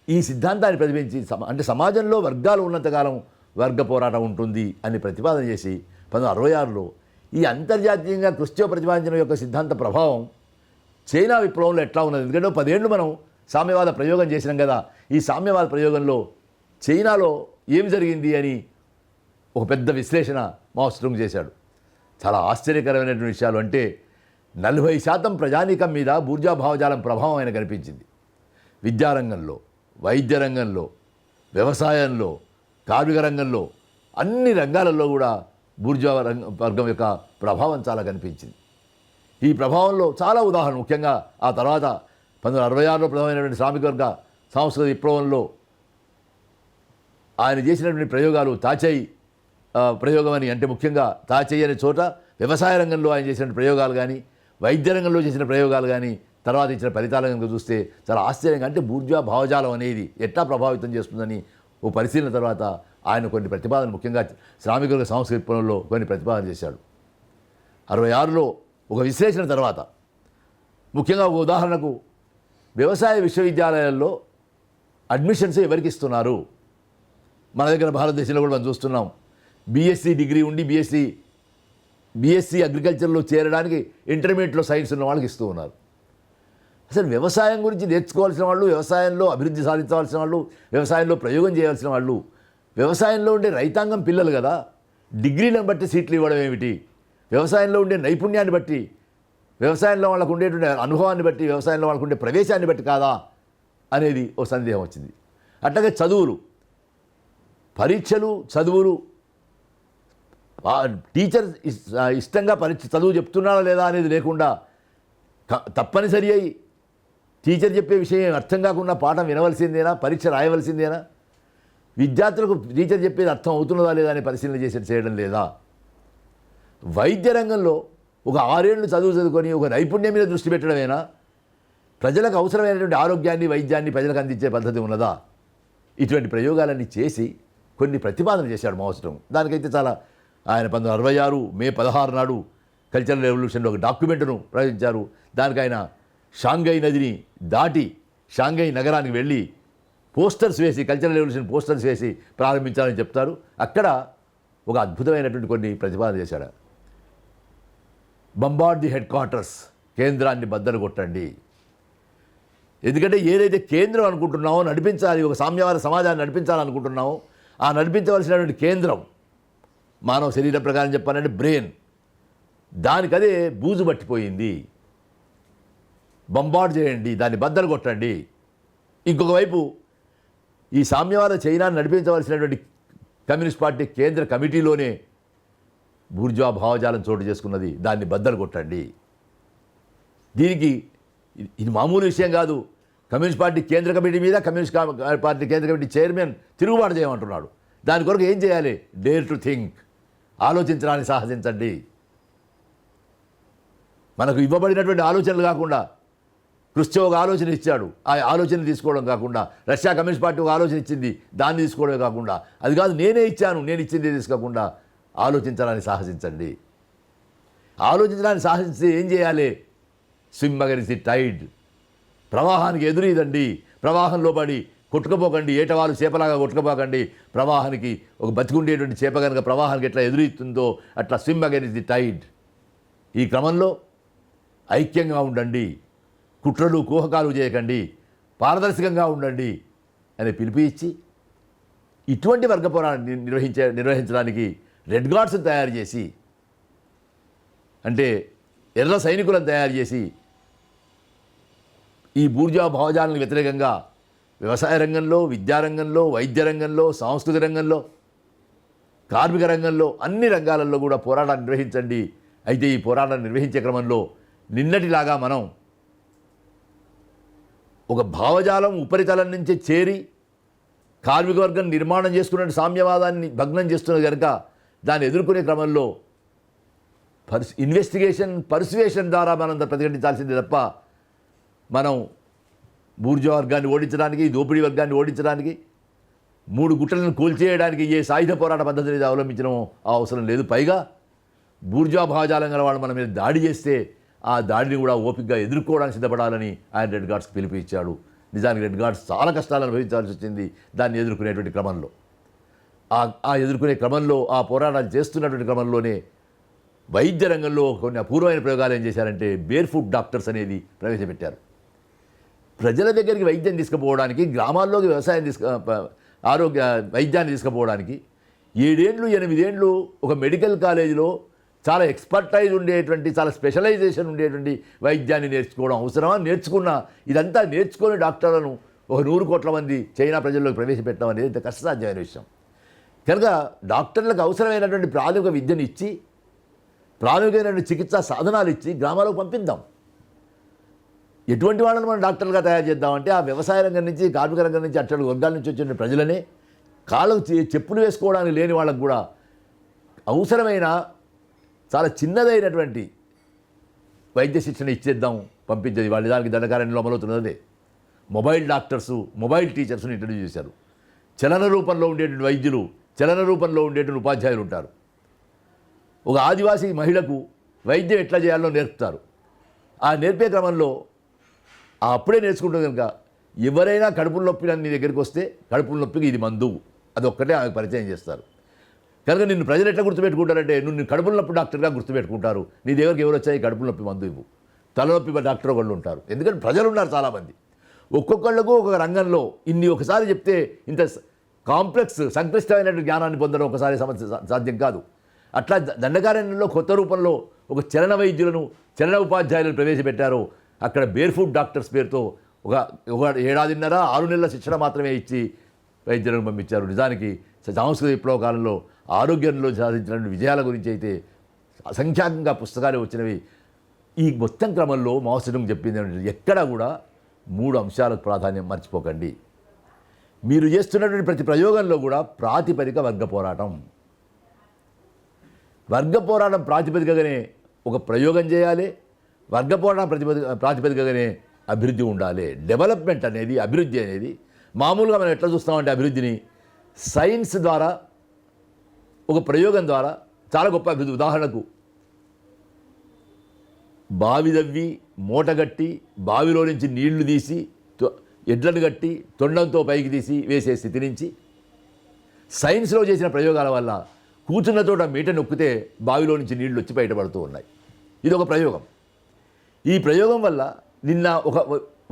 ఈ సిద్ధాంతాన్ని ప్రతిబించి అంటే సమాజంలో వర్గాలు ఉన్నంతకాలం వర్గ పోరాటం ఉంటుంది అని ప్రతిపాదన చేసి 1966లో ఈ అంతర్జాతీయంగా క్రుష్చెవ్ ప్రతిపాదించిన యొక్క సిద్ధాంత ప్రభావం చైనా విప్లవంలో ఎట్లా ఉన్నది. ఎందుకంటే 10 ఏళ్ళు మనం సామ్యవాద ప్రయోగం చేసినాం కదా. ఈ సామ్యవాద ప్రయోగంలో చైనాలో ఏమి జరిగింది అని ఒక పెద్ద విశ్లేషణ మావో సేతుంగ్ చేశాడు. చాలా ఆశ్చర్యకరమైనటువంటి విషయాలు. అంటే 40% ప్రజానీకం మీద బూర్జా భావజాలం ప్రభావం ఆయన కనిపించింది. విద్యారంగంలో, వైద్య రంగంలో, వ్యవసాయంలో, కార్మిక రంగంలో, అన్ని రంగాలలో కూడా బూర్జా వర్గం యొక్క ప్రభావం చాలా కనిపించింది. ఈ ప్రభావంలో చాలా ఉదాహరణ, ముఖ్యంగా ఆ తర్వాత 1966లో ప్రధానమైనటువంటి శ్రామిక వర్గ సాంస్కృతిక విప్లవంలో ఆయన చేసినటువంటి ప్రయోగాలు తాచై ప్రయోగం అని, అంటే ముఖ్యంగా తాచై అనే చోట వ్యవసాయ రంగంలో ఆయన చేసిన ప్రయోగాలు కానీ, వైద్య రంగంలో చేసిన ప్రయోగాలు కానీ, తర్వాత ఇచ్చిన ఫలితాల కనుక చూస్తే చాలా ఆశ్చర్యంగా, అంటే బూర్జా భావజాలం అనేది ఎట్లా ప్రభావితం చేస్తుందని ఓ పరిశీలన తర్వాత ఆయన కొన్ని ప్రతిపాదనలు, ముఖ్యంగా శ్రామిక వర్గ సాంస్కృతిక విప్లవంలో కొన్ని ప్రతిపాదన చేశాడు. 66లో ఒక విశ్లేషణ తర్వాత, ముఖ్యంగా ఒక ఉదాహరణకు వ్యవసాయ విశ్వవిద్యాలయాల్లో అడ్మిషన్స్ ఎవరికి ఇస్తున్నారు. మన దగ్గర భారతదేశంలో కూడా మనం చూస్తున్నాం. బీఎస్సీ డిగ్రీ ఉండి బీఎస్సీ అగ్రికల్చర్లో చేరడానికి ఇంటర్మీడియట్లో సైన్స్ ఉన్న వాళ్ళకి ఇస్తూ ఉన్నారు. అసలు వ్యవసాయం గురించి నేర్చుకోవాల్సిన వాళ్ళు, వ్యవసాయంలో అభివృద్ధి సాధించవలసిన వాళ్ళు, వ్యవసాయంలో ప్రయోగం చేయాల్సిన వాళ్ళు, వ్యవసాయంలో ఉండే రైతాంగం పిల్లలు కదా. డిగ్రీలను బట్టి సీట్లు ఇవ్వడం ఏమిటి? వ్యవసాయంలో ఉండే నైపుణ్యాన్ని బట్టి, వ్యవసాయంలో వాళ్ళకు ఉండేటువంటి అనుభవాన్ని బట్టి, వ్యవసాయంలో వాళ్ళకు ఉండే ప్రవేశాన్ని బట్టి కాదా అనేది ఓ సందేహం వచ్చింది. అట్లాగే చదువులు, పరీక్షలు, చదువులు టీచర్ ఇష్టంగా చదువు చెప్తున్నారా లేదా అనేది లేకుండా తప్పనిసరి అయి టీచర్ చెప్పే విషయం అర్థం కాకుండా పాఠం వినవలసిందేనా, పరీక్ష రాయవలసిందేనా, విద్యార్థులకు టీచర్ చెప్పేది అర్థం అవుతున్నదా లేదా అని పరిశీలన చేయడం లేదా? వైద్య రంగంలో ఒక 6 ఏళ్ళు చదువుకొని ఒక నైపుణ్యం మీద దృష్టి పెట్టడమేనా? ప్రజలకు అవసరమైనటువంటి ఆరోగ్యాన్ని, వైద్యాన్ని ప్రజలకు అందించే పద్ధతి ఉన్నదా? ఇటువంటి ప్రయోగాలన్నీ చేసి కొన్ని ప్రతిపాదన చేశాడు మావోయిస్టు. దానికైతే చాలా ఆయన 1966 మే 16 నాడు కల్చరల్ రెవల్యూషన్లో ఒక డాక్యుమెంట్ను ప్రకటించారు. దానికి ఆయన షాంఘై నదిని దాటి షాంఘై నగరానికి వెళ్ళి పోస్టర్స్ వేసి, కల్చరల్ రెవల్యూషన్ పోస్టర్స్ వేసి ప్రారంభించాలని చెప్తారు. అక్కడ ఒక అద్భుతమైనటువంటి కొన్ని ప్రతిపాదన చేశాడు. బంబార్డ్ ది హెడ్ క్వార్టర్స్, కేంద్రాన్ని బద్దలు కొట్టండి. ఎందుకంటే ఏదైతే కేంద్రం అనుకుంటున్నామో నడిపించాలి, ఒక సామ్యవాద సమాజాన్ని నడిపించాలనుకుంటున్నామో ఆ నడిపించవలసినటువంటి కేంద్రం మానవ శరీరం ప్రకారం చెప్పాలంటే బ్రెయిన్, దానికదే బూజు పట్టిపోయింది. బంబార్డ్ చేయండి, దాన్ని బద్దలు కొట్టండి. ఇంకొక వైపు ఈ సామ్యవాద చైనాను నడిపించవలసినటువంటి కమ్యూనిస్ట్ పార్టీ కేంద్ర కమిటీలోనే బూర్జువా భావజాలం చోటు చేసుకున్నది, దాన్ని బద్దలు కొట్టండి. దీనికి ఇది మామూలు విషయం కాదు. కమ్యూనిస్ట్ పార్టీ కేంద్ర కమిటీ మీద కమ్యూనిస్ట్ పార్టీ కేంద్ర కమిటీ చైర్మన్ తిరుగుబాటు చేయమంటున్నాడు. దాని కొరకు ఏం చేయాలి? డేర్ టు థింక్, ఆలోచించడానికి సాహసించండి. మనకు ఇవ్వబడినటువంటి ఆలోచనలు కాకుండా క్రుష్చెవ్ ఒక ఆలోచన ఇచ్చాడు, ఆ ఆలోచన తీసుకోవడం కాకుండా, రష్యా కమ్యూనిస్ట్ పార్టీ ఒక ఆలోచన ఇచ్చింది, దాన్ని తీసుకోవడమే కాకుండా, అది కాదు నేనే ఇచ్చాను, నేను ఇచ్చింది తీసుకోకుండా ఆలోచించడానికి సాహసించండి. ఆలోచించడానికి సాహసిస్తే ఏం చేయాలి? స్విమ్ అగైన్స్ ది టైడ్, ప్రవాహానికి ఎదురీదండి. ప్రవాహంలో పడి కొట్టుకుపోకండి, ఏటవాళ్ళు చేపలాగా కొట్టుకుపోకండి. ప్రవాహానికి ఒక బతికుండేటువంటి చేప కనుక ప్రవాహానికి ఎట్లా ఎదురీతుందో అట్లా స్విమ్ అగైన్స్ ది టైడ్. ఈ క్రమంలో ఐక్యంగా ఉండండి, కుట్రలు కుహకాలు చేయకండి, పారదర్శకంగా ఉండండి అనే పిలుపు ఇచ్చి ఇటువంటి వర్గ పోరాటాన్ని నిర్వహించడానికి రెడ్ గార్డ్స్ని తయారు చేసి, అంటే ఎర్ర సైనికులను తయారు చేసి ఈ బూర్జువా భావజాలకు వ్యతిరేకంగా వ్యవసాయ రంగంలో, విద్యారంగంలో, వైద్య రంగంలో, సాంస్కృతిక రంగంలో, కార్మిక రంగంలో, అన్ని రంగాలలో కూడా పోరాటాన్ని నిర్వహించండి. అయితే ఈ పోరాటాన్ని నిర్వహించే క్రమంలో నిన్నటిలాగా మనం ఒక భావజాలం ఉపరితలం నుంచి చేరి కార్మిక వర్గం నిర్మాణం చేసుకున్న సామ్యవాదాన్ని భగ్నం చేస్తున్నది కనుక దాన్ని ఎదుర్కొనే క్రమంలో ఇన్వెస్టిగేషన్, పర్సువేషన్ ద్వారా మనం ప్రతిఘటించాల్సిందే తప్ప మనం బూర్జువా వర్గాన్ని ఓడించడానికి, దోపిడీ వర్గాన్ని ఓడించడానికి, 3 గుట్టలను కూల్చేయడానికి ఏ సాయుధ పోరాట పద్ధతిని అవలంబించడం అవసరం లేదు. పైగా బూర్జువా భావజాలం గల వాళ్ళు మన మీద దాడి చేస్తే ఆ దాడిని కూడా ఓపికగా ఎదుర్కోవడానికి సిద్ధపడాలని ఆయన రెడ్ గార్డ్స్కి పిలుపు ఇచ్చాడు. నిజానికి రెడ్ గార్డ్స్ చాలా కష్టాలను అనుభవించాల్సి వచ్చింది దాన్ని ఎదుర్కొనేటువంటి క్రమంలో. ఆ ఎదుర్కొనే క్రమంలో, ఆ పోరాటాలు చేస్తున్నటువంటి క్రమంలోనే వైద్య రంగంలో కొన్ని అపూర్వమైన ప్రయోగాలు ఏం చేశారంటే బేర్ ఫుట్ డాక్టర్స్ అనేది ప్రవేశపెట్టారు. ప్రజల దగ్గరికి వైద్యం తీసుకుపోవడానికి, గ్రామాల్లోకి వైద్యాన్ని తీసుకుపోవడానికి 7 ఏళ్ళు 8 ఏళ్ళు ఒక మెడికల్ కాలేజీలో చాలా ఎక్స్పర్టైజ్ ఉండేటువంటి, చాలా స్పెషలైజేషన్ ఉండేటువంటి వైద్యాన్ని నేర్చుకోవడం అవసరమా? ఇదంతా నేర్చుకునే డాక్టర్లను ఒక 100 కోట్ల మంది చైనా ప్రజల్లోకి ప్రవేశపెట్టడం అనేది ఇంత కష్టసాధ్యమైన విషయం. కనుక డాక్టర్లకు అవసరమైనటువంటి ప్రాథమిక విద్యను ఇచ్చి, ప్రాథమికమైనటువంటి చికిత్సా సాధనాలు ఇచ్చి గ్రామాలకు పంపిద్దాం. ఎటువంటి వాళ్ళని మనం డాక్టర్లుగా తయారు చేద్దామంటే ఆ వ్యవసాయ రంగం నుంచి, కార్మిక రంగం నుంచి, అట్టడి వర్గాల నుంచి వచ్చిన ప్రజలనే కాళ్ళకు చెప్పులు వేసుకోవడానికి లేని వాళ్ళకు కూడా అవసరమైన చాలా చిన్నదైనటువంటి వైద్య శిక్షణ ఇచ్చేద్దాం, పంపించేది. వాళ్ళు దానికి దండకారణ్యంలో అమలవుతున్నదే. మొబైల్ డాక్టర్సు, మొబైల్ టీచర్స్ని ఇంట్రడ్యూస్ చేశారు. చలన రూపంలో ఉండేటువంటి వైద్యులు, చలన రూపంలో ఉండేటువంటి ఉపాధ్యాయులు ఉంటారు. ఒక ఆదివాసీ మహిళకు వైద్యం ఎట్లా చేయాలో నేర్పుతారు. ఆ నేర్పే క్రమంలో అప్పుడే నేర్చుకుంటుంది కనుక ఎవరైనా కడుపుల నొప్పి నీ దగ్గరికి వస్తే కడుపుల నొప్పికి ఇది మందు, అదొక్కటే ఆమెకు పరిచయం చేస్తారు. కనుక నిన్ను ప్రజలు ఎట్లా గుర్తుపెట్టుకుంటారంటే నిన్ను కడుపుల నొప్పి డాక్టర్గా గుర్తుపెట్టుకుంటారు. నీ దగ్గరికి ఎవరు వచ్చాయి? కడుపుల నొప్పి మందు ఇవ్వు. తలనొప్పి డాక్టర్ ఒకళ్ళు ఉంటారు. ఎందుకంటే ప్రజలు ఉన్నారు చాలామంది. ఒక్కొక్కళ్ళకు ఒక రంగంలో ఒకసారి చెప్తే ఇంత కాంప్లెక్స్, సంక్లిష్టమైనటువంటి జ్ఞానాన్ని పొందడం ఒకసారి సాధ్యం కాదు. అట్లా దండకారణ్యంలో కొత్త రూపంలో ఒక చలన వైద్యులను, చలన ఉపాధ్యాయులను ప్రవేశపెట్టారు. అక్కడ బేర్ ఫుట్ డాక్టర్స్ పేరుతో ఒక 1.5 6 నెలల శిక్షణ మాత్రమే ఇచ్చి వైద్యులకు పంపించారు. నిజానికి సాంస్కృతిక విప్లవ కాలంలో ఆరోగ్యంలో సాధించిన విజయాల గురించి అయితే అసంఖ్యాకంగా పుస్తకాలు వచ్చినవి. ఈ మొత్తం క్రమంలో మావోసేతుంగ్ చెప్పింది ఏమిటంటే ఎక్కడా కూడా 3 అంశాలకు ప్రాధాన్యం మర్చిపోకండి. మీరు చేస్తున్నటువంటి ప్రతి ప్రయోగంలో కూడా ప్రాతిపదిక వర్గ పోరాటం. వర్గ పోరాటం ప్రాతిపదికగానే ఒక ప్రయోగం చేయాలి. వర్గ పోరాటం ప్రాతిపదికగానే అభివృద్ధి ఉండాలి. డెవలప్మెంట్ అనేది, అభివృద్ధి అనేది మామూలుగా మనం ఎట్లా చూస్తామంటే అభివృద్ధిని సైన్స్ ద్వారా, ఒక ప్రయోగం ద్వారా చాలా గొప్ప అభివృద్ధి. ఉదాహరణకు బావి దవ్వి మూటగట్టి బావిలో నుంచి నీళ్లు తీసి ఎడ్లను కట్టి తొండంతో పైకి తీసి వేసే స్థితి నుంచి సైన్స్లో చేసిన ప్రయోగాల వల్ల కూర్చున్న చోట మీట నొక్కితే బావిలో నుంచి నీళ్లు వచ్చి బయటపడుతూ ఉన్నాయి. ఇది ఒక ప్రయోగం. ఈ ప్రయోగం వల్ల నిన్న ఒక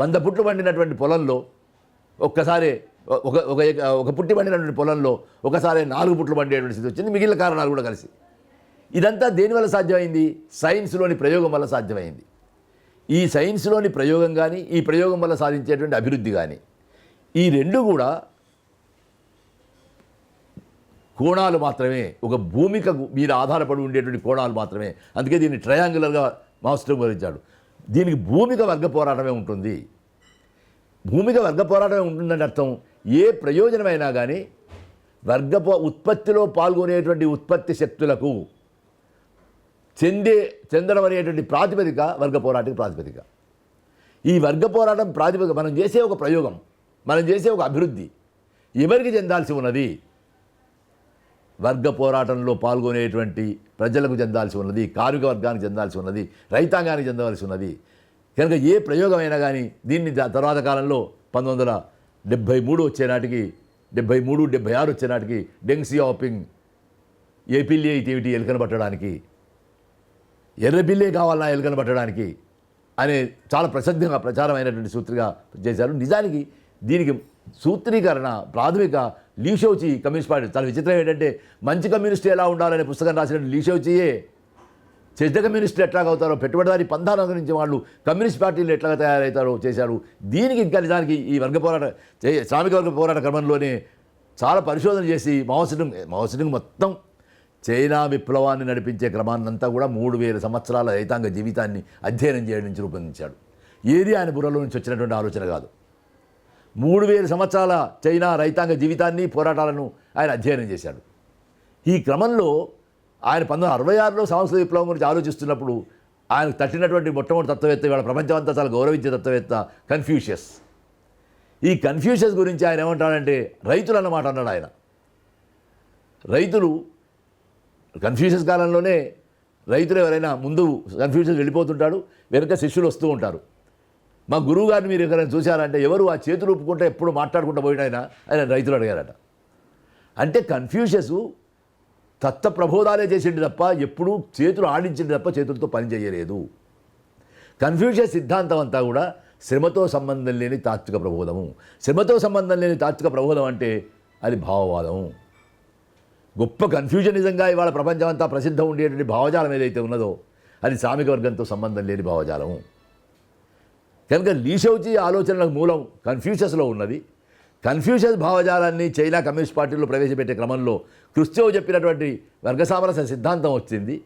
100 పుట్లు పండినటువంటి పొలంలో ఒక్కసారి ఒక పుట్టి పండినటువంటి పొలంలో ఒకసారి 4 పుట్లు పండేటువంటి స్థితి వచ్చింది, మిగిలిన కారణాలు కూడా కలిసి. ఇదంతా దేనివల్ల సాధ్యమైంది? సైన్స్లోని ప్రయోగం వల్ల సాధ్యమైంది. ఈ సైన్స్లోని ప్రయోగం కానీ, ఈ ప్రయోగం వల్ల సాధించేటువంటి అభివృద్ధి కానీ, ఈ రెండు కూడా కోణాలు మాత్రమే, ఒక భూమికకు మీరు ఆధారపడి ఉండేటువంటి కోణాలు మాత్రమే. అందుకే దీన్ని ట్రయాంగులర్గా మావోసేతుంగ్ వివరించాడు. దీనికి భూమిక వర్గ పోరాటమే ఉంటుంది. భూమిక వర్గ పోరాటమే ఉంటుందని అర్థం. ఏ ప్రయోజనమైనా కానీ ఉత్పత్తిలో పాల్గొనేటువంటి ఉత్పత్తి శక్తులకు చెందడం అనేటువంటి ప్రాతిపదిక వర్గ పోరాటానికి ప్రాతిపదిక. ఈ వర్గ పోరాటం ప్రాతిపదిక మనం చేసే ఒక ప్రయోగం, మనం చేసే ఒక అభివృద్ధి ఎవరికి చెందాల్సి ఉన్నది? వర్గ పోరాటంలో పాల్గొనేటువంటి ప్రజలకు చెందాల్సి ఉన్నది, కార్మిక వర్గానికి చెందాల్సి ఉన్నది, రైతాంగానికి చెందవలసి ఉన్నది. కనుక ఏ ప్రయోగమైనా కానీ దీన్ని తర్వాత కాలంలో 1973 వచ్చేనాటికి, 73, 76 వచ్చేనాటికి డెంగ్ సియాపింగ్ ఏ పిల్లి అయితే ఏమిటి ఎలుకను పట్టడానికి, ఎర్ర పిల్లే కావాలన్నా ఎలుకను పట్టడానికి అనే చాలా ప్రసిద్ధంగా ప్రచారమైనటువంటి సూత్రిగా చేశారు. నిజానికి దీనికి సూత్రీకరణ ప్రాథమిక లీషోచి కమ్యూనిస్ట్ పార్టీ. చాలా విచిత్రం ఏంటంటే మంచి కమ్యూనిస్ట్ ఎలా ఉండాలనే పుస్తకం రాసిన లీషోచియే చెడ్డ కమ్యూనిస్టులు ఎట్లాగవుతారో, పెట్టుబడిదారి పంథాను అనుసరించి వాళ్ళు కమ్యూనిస్ట్ పార్టీలు ఎట్లాగా తయారవుతారో చేశారు. దీనికి ఇంకా నిజానికి ఈ వర్గ పోరాట శ్రామిక వర్గ పోరాట క్రమంలోనే చాలా పరిశోధన చేసి మావోసేతుంగ్ మొత్తం చైనా విప్లవాన్ని నడిపించే క్రమాన్నంతా కూడా 3000 సంవత్సరాల రైతాంగ జీవితాన్ని అధ్యయనం చేయడం నుంచి రూపొందించాడు. ఏది ఆయన బుర్రలో నుంచి వచ్చినటువంటి ఆలోచన కాదు. 3000 సంవత్సరాల చైనా రైతాంగ జీవితాన్ని, పోరాటాలను ఆయన అధ్యయనం చేశాడు. ఈ క్రమంలో ఆయన 1966లో సాంస్కృతిక విప్లవం గురించి ఆలోచిస్తున్నప్పుడు ఆయనకు తట్టినటువంటి మొట్టమొదటి తత్వవేత్త, ఇవాళ ప్రపంచమంతా చాలా గౌరవించే తత్వవేత్త కన్ఫ్యూషియస్. ఈ కన్ఫ్యూషియస్ గురించి ఆయన ఏమంటాడంటే రైతులు అన్నమాట అన్నాడు ఆయన. రైతులు కన్ఫ్యూషియస్ కాలంలోనే రైతులు ఎవరైనా ముందు కన్ఫ్యూషియస్ వెళ్ళిపోతుంటాడు, వెనుక శిష్యులు వస్తూ ఉంటారు. మా గురువు గారిని మీరు ఎవరైనా చూశారంటే ఎవరు ఆ చేతులు ఊపుకుంటే ఎప్పుడు మాట్లాడుకుంటూ పోయినాయన ఆయన రైతులు అడిగారట. అంటే కన్ఫ్యూషియస్ తత్వ ప్రబోధాలే చేసిండు తప్ప ఎప్పుడూ చేతులు ఆడించింది తప్ప చేతులతో పని చేయలేదు. కన్ఫ్యూషియస్ సిద్ధాంతం అంతా కూడా శ్రమతో సంబంధం లేని తాత్విక ప్రబోధము. శ్రమతో సంబంధం లేని తాత్విక ప్రబోధం అంటే అది భావవాదము. గొప్ప కన్ఫ్యూజనిజంగా ఇవాళ ప్రపంచమంతా ప్రసిద్ధం ఉండేటువంటి భావజాలం ఏదైతే ఉన్నదో అది శ్రామిక వర్గంతో సంబంధం లేని భావజాలము. కనుక లీషోచి ఆలోచనలకు మూలం కన్ఫ్యూషస్లో ఉన్నది. కన్ఫ్యూషస్ భావజాలాన్ని చైనా కమ్యూనిస్ట్ పార్టీలో ప్రవేశపెట్టే క్రమంలో క్రుష్చేవ్ చెప్పినటువంటి వర్గ సామరస్య సిద్ధాంతం వచ్చింది.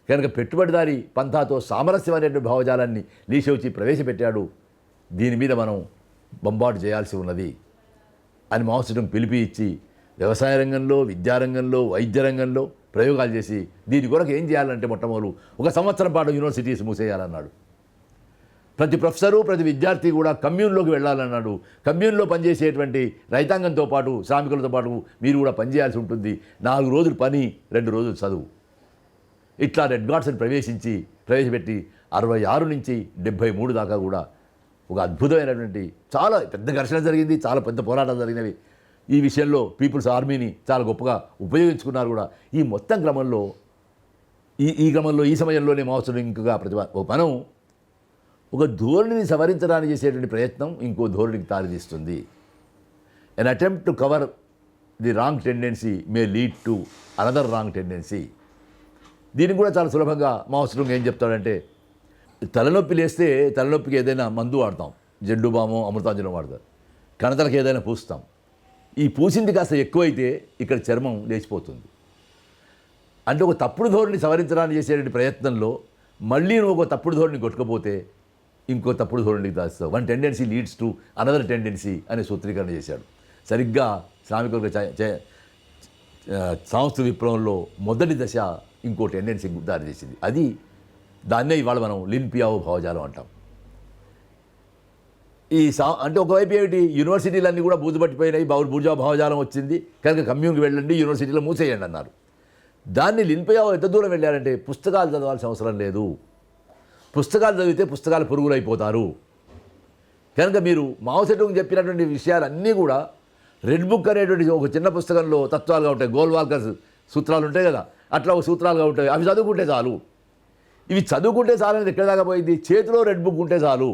కనుక పెట్టుబడిదారి పంథాతో సామరస్యం అనేటువంటి భావజాలాన్ని లీషోచి ప్రవేశపెట్టాడు. దీని మీద మనం బొంబాటు చేయాల్సి ఉన్నది అని మావోసేతుంగ్ పిలిపి ఇచ్చి వ్యవసాయ రంగంలో, విద్యారంగంలో, వైద్య రంగంలో ప్రయోగాలు చేసి దీని కొరకు ఏం చేయాలంటే మొట్టమొదలు 1 సంవత్సరం పాటు యూనివర్సిటీస్ మూసేయాలన్నాడు. ప్రతి ప్రొఫెసరు, ప్రతి విద్యార్థి కూడా కమ్యూన్లోకి వెళ్ళాలన్నాడు. కమ్యూన్లో పనిచేసేటువంటి రైతాంగంతో పాటు, శ్రామికులతో పాటు మీరు కూడా పనిచేయాల్సి ఉంటుంది. 4 రోజులు పని, 2 రోజులు చదువు. ఇట్లా రెడ్ గార్డ్స్ని ప్రవేశపెట్టి 66 నుంచి 73 దాకా కూడా ఒక అద్భుతమైనటువంటి చాలా పెద్ద ఘర్షణ జరిగింది, చాలా పెద్ద పోరాటాలు జరిగినవి. ఈ విషయంలో పీపుల్స్ ఆర్మీని చాలా గొప్పగా ఉపయోగించుకున్నారు కూడా. ఈ మొత్తం క్రమంలో ఈ సమయంలోనే మావోసేతుంగ్గా మనం ఒక ధోరణిని సవరించడానికి చేసేటువంటి ప్రయత్నం ఇంకో ధోరణికి దారితీస్తుంది. ఎన్ attempt to cover the wrong tendency may lead to another wrong tendency. దీనికి కూడా చాలా సులభంగా మావోసేతుంగ్ ఏం చెప్తాడంటే, తలనొప్పి లేస్తే తలనొప్పికి ఏదైనా మందు వాడతాం, జెండు బామో అమృతాంజనం వాడతారు. కణతలకు ఏదైనా పూస్తాం. ఈ పూసింది కాస్త ఎక్కువైతే ఇక్కడ చర్మం లేచిపోతుంది. అంటే ఒక తప్పుడు ధోరణి సవరించడానికి చేసేటువంటి ప్రయత్నంలో మళ్ళీ నువ్వు ఒక తప్పుడు ధోరణి కొట్టుకపోతే ఇంకో తప్పుడు ధోరణికి దాస్తావు. One tendency leads to another tendency అనే సూత్రీకరణ చేశాడు. సరిగ్గా శ్రామిక వర్గ సాంస్కృతిక విప్లవంలో మొదటి దశ ఇంకో టెండెన్సీకి దారి చేసింది. అది దాన్నే ఇవాళ మనం లిన్ పియావో భావజాలం అంటాం. అంటే ఒకవైపు ఏమిటి, యూనివర్సిటీలన్నీ కూడా బూజుపట్టిపోయినాయి, బూర్జువా భావజాలం వచ్చింది కనుక కమ్యూన్కి వెళ్ళండి, యూనివర్సిటీలో మూసేయండి అన్నారు. దాన్ని లిన్ పియావో ఎంత దూరం వెళ్ళారంటే పుస్తకాలు చదవాల్సిన అవసరం లేదు, పుస్తకాలు చదివితే పుస్తకాలు పురుగులు అయిపోతారు. కనుక మీరు మావో సెటూంగ్ చెప్పినటువంటి విషయాలన్నీ కూడా రెడ్ బుక్ అనేటువంటి ఒక చిన్న పుస్తకంలో తత్వాలుగా ఉంటాయి, గోల్వాల్కర్ సూత్రాలు ఉంటాయి కదా, అట్లా ఒక సూత్రాలుగా ఉంటాయి. అవి చదువుకుంటే చాలు. ఇవి చదువుకుంటే చాలు అనేది ఎక్కడ దాకా పోయింది, చేతిలో రెడ్ బుక్ ఉంటే చాలు,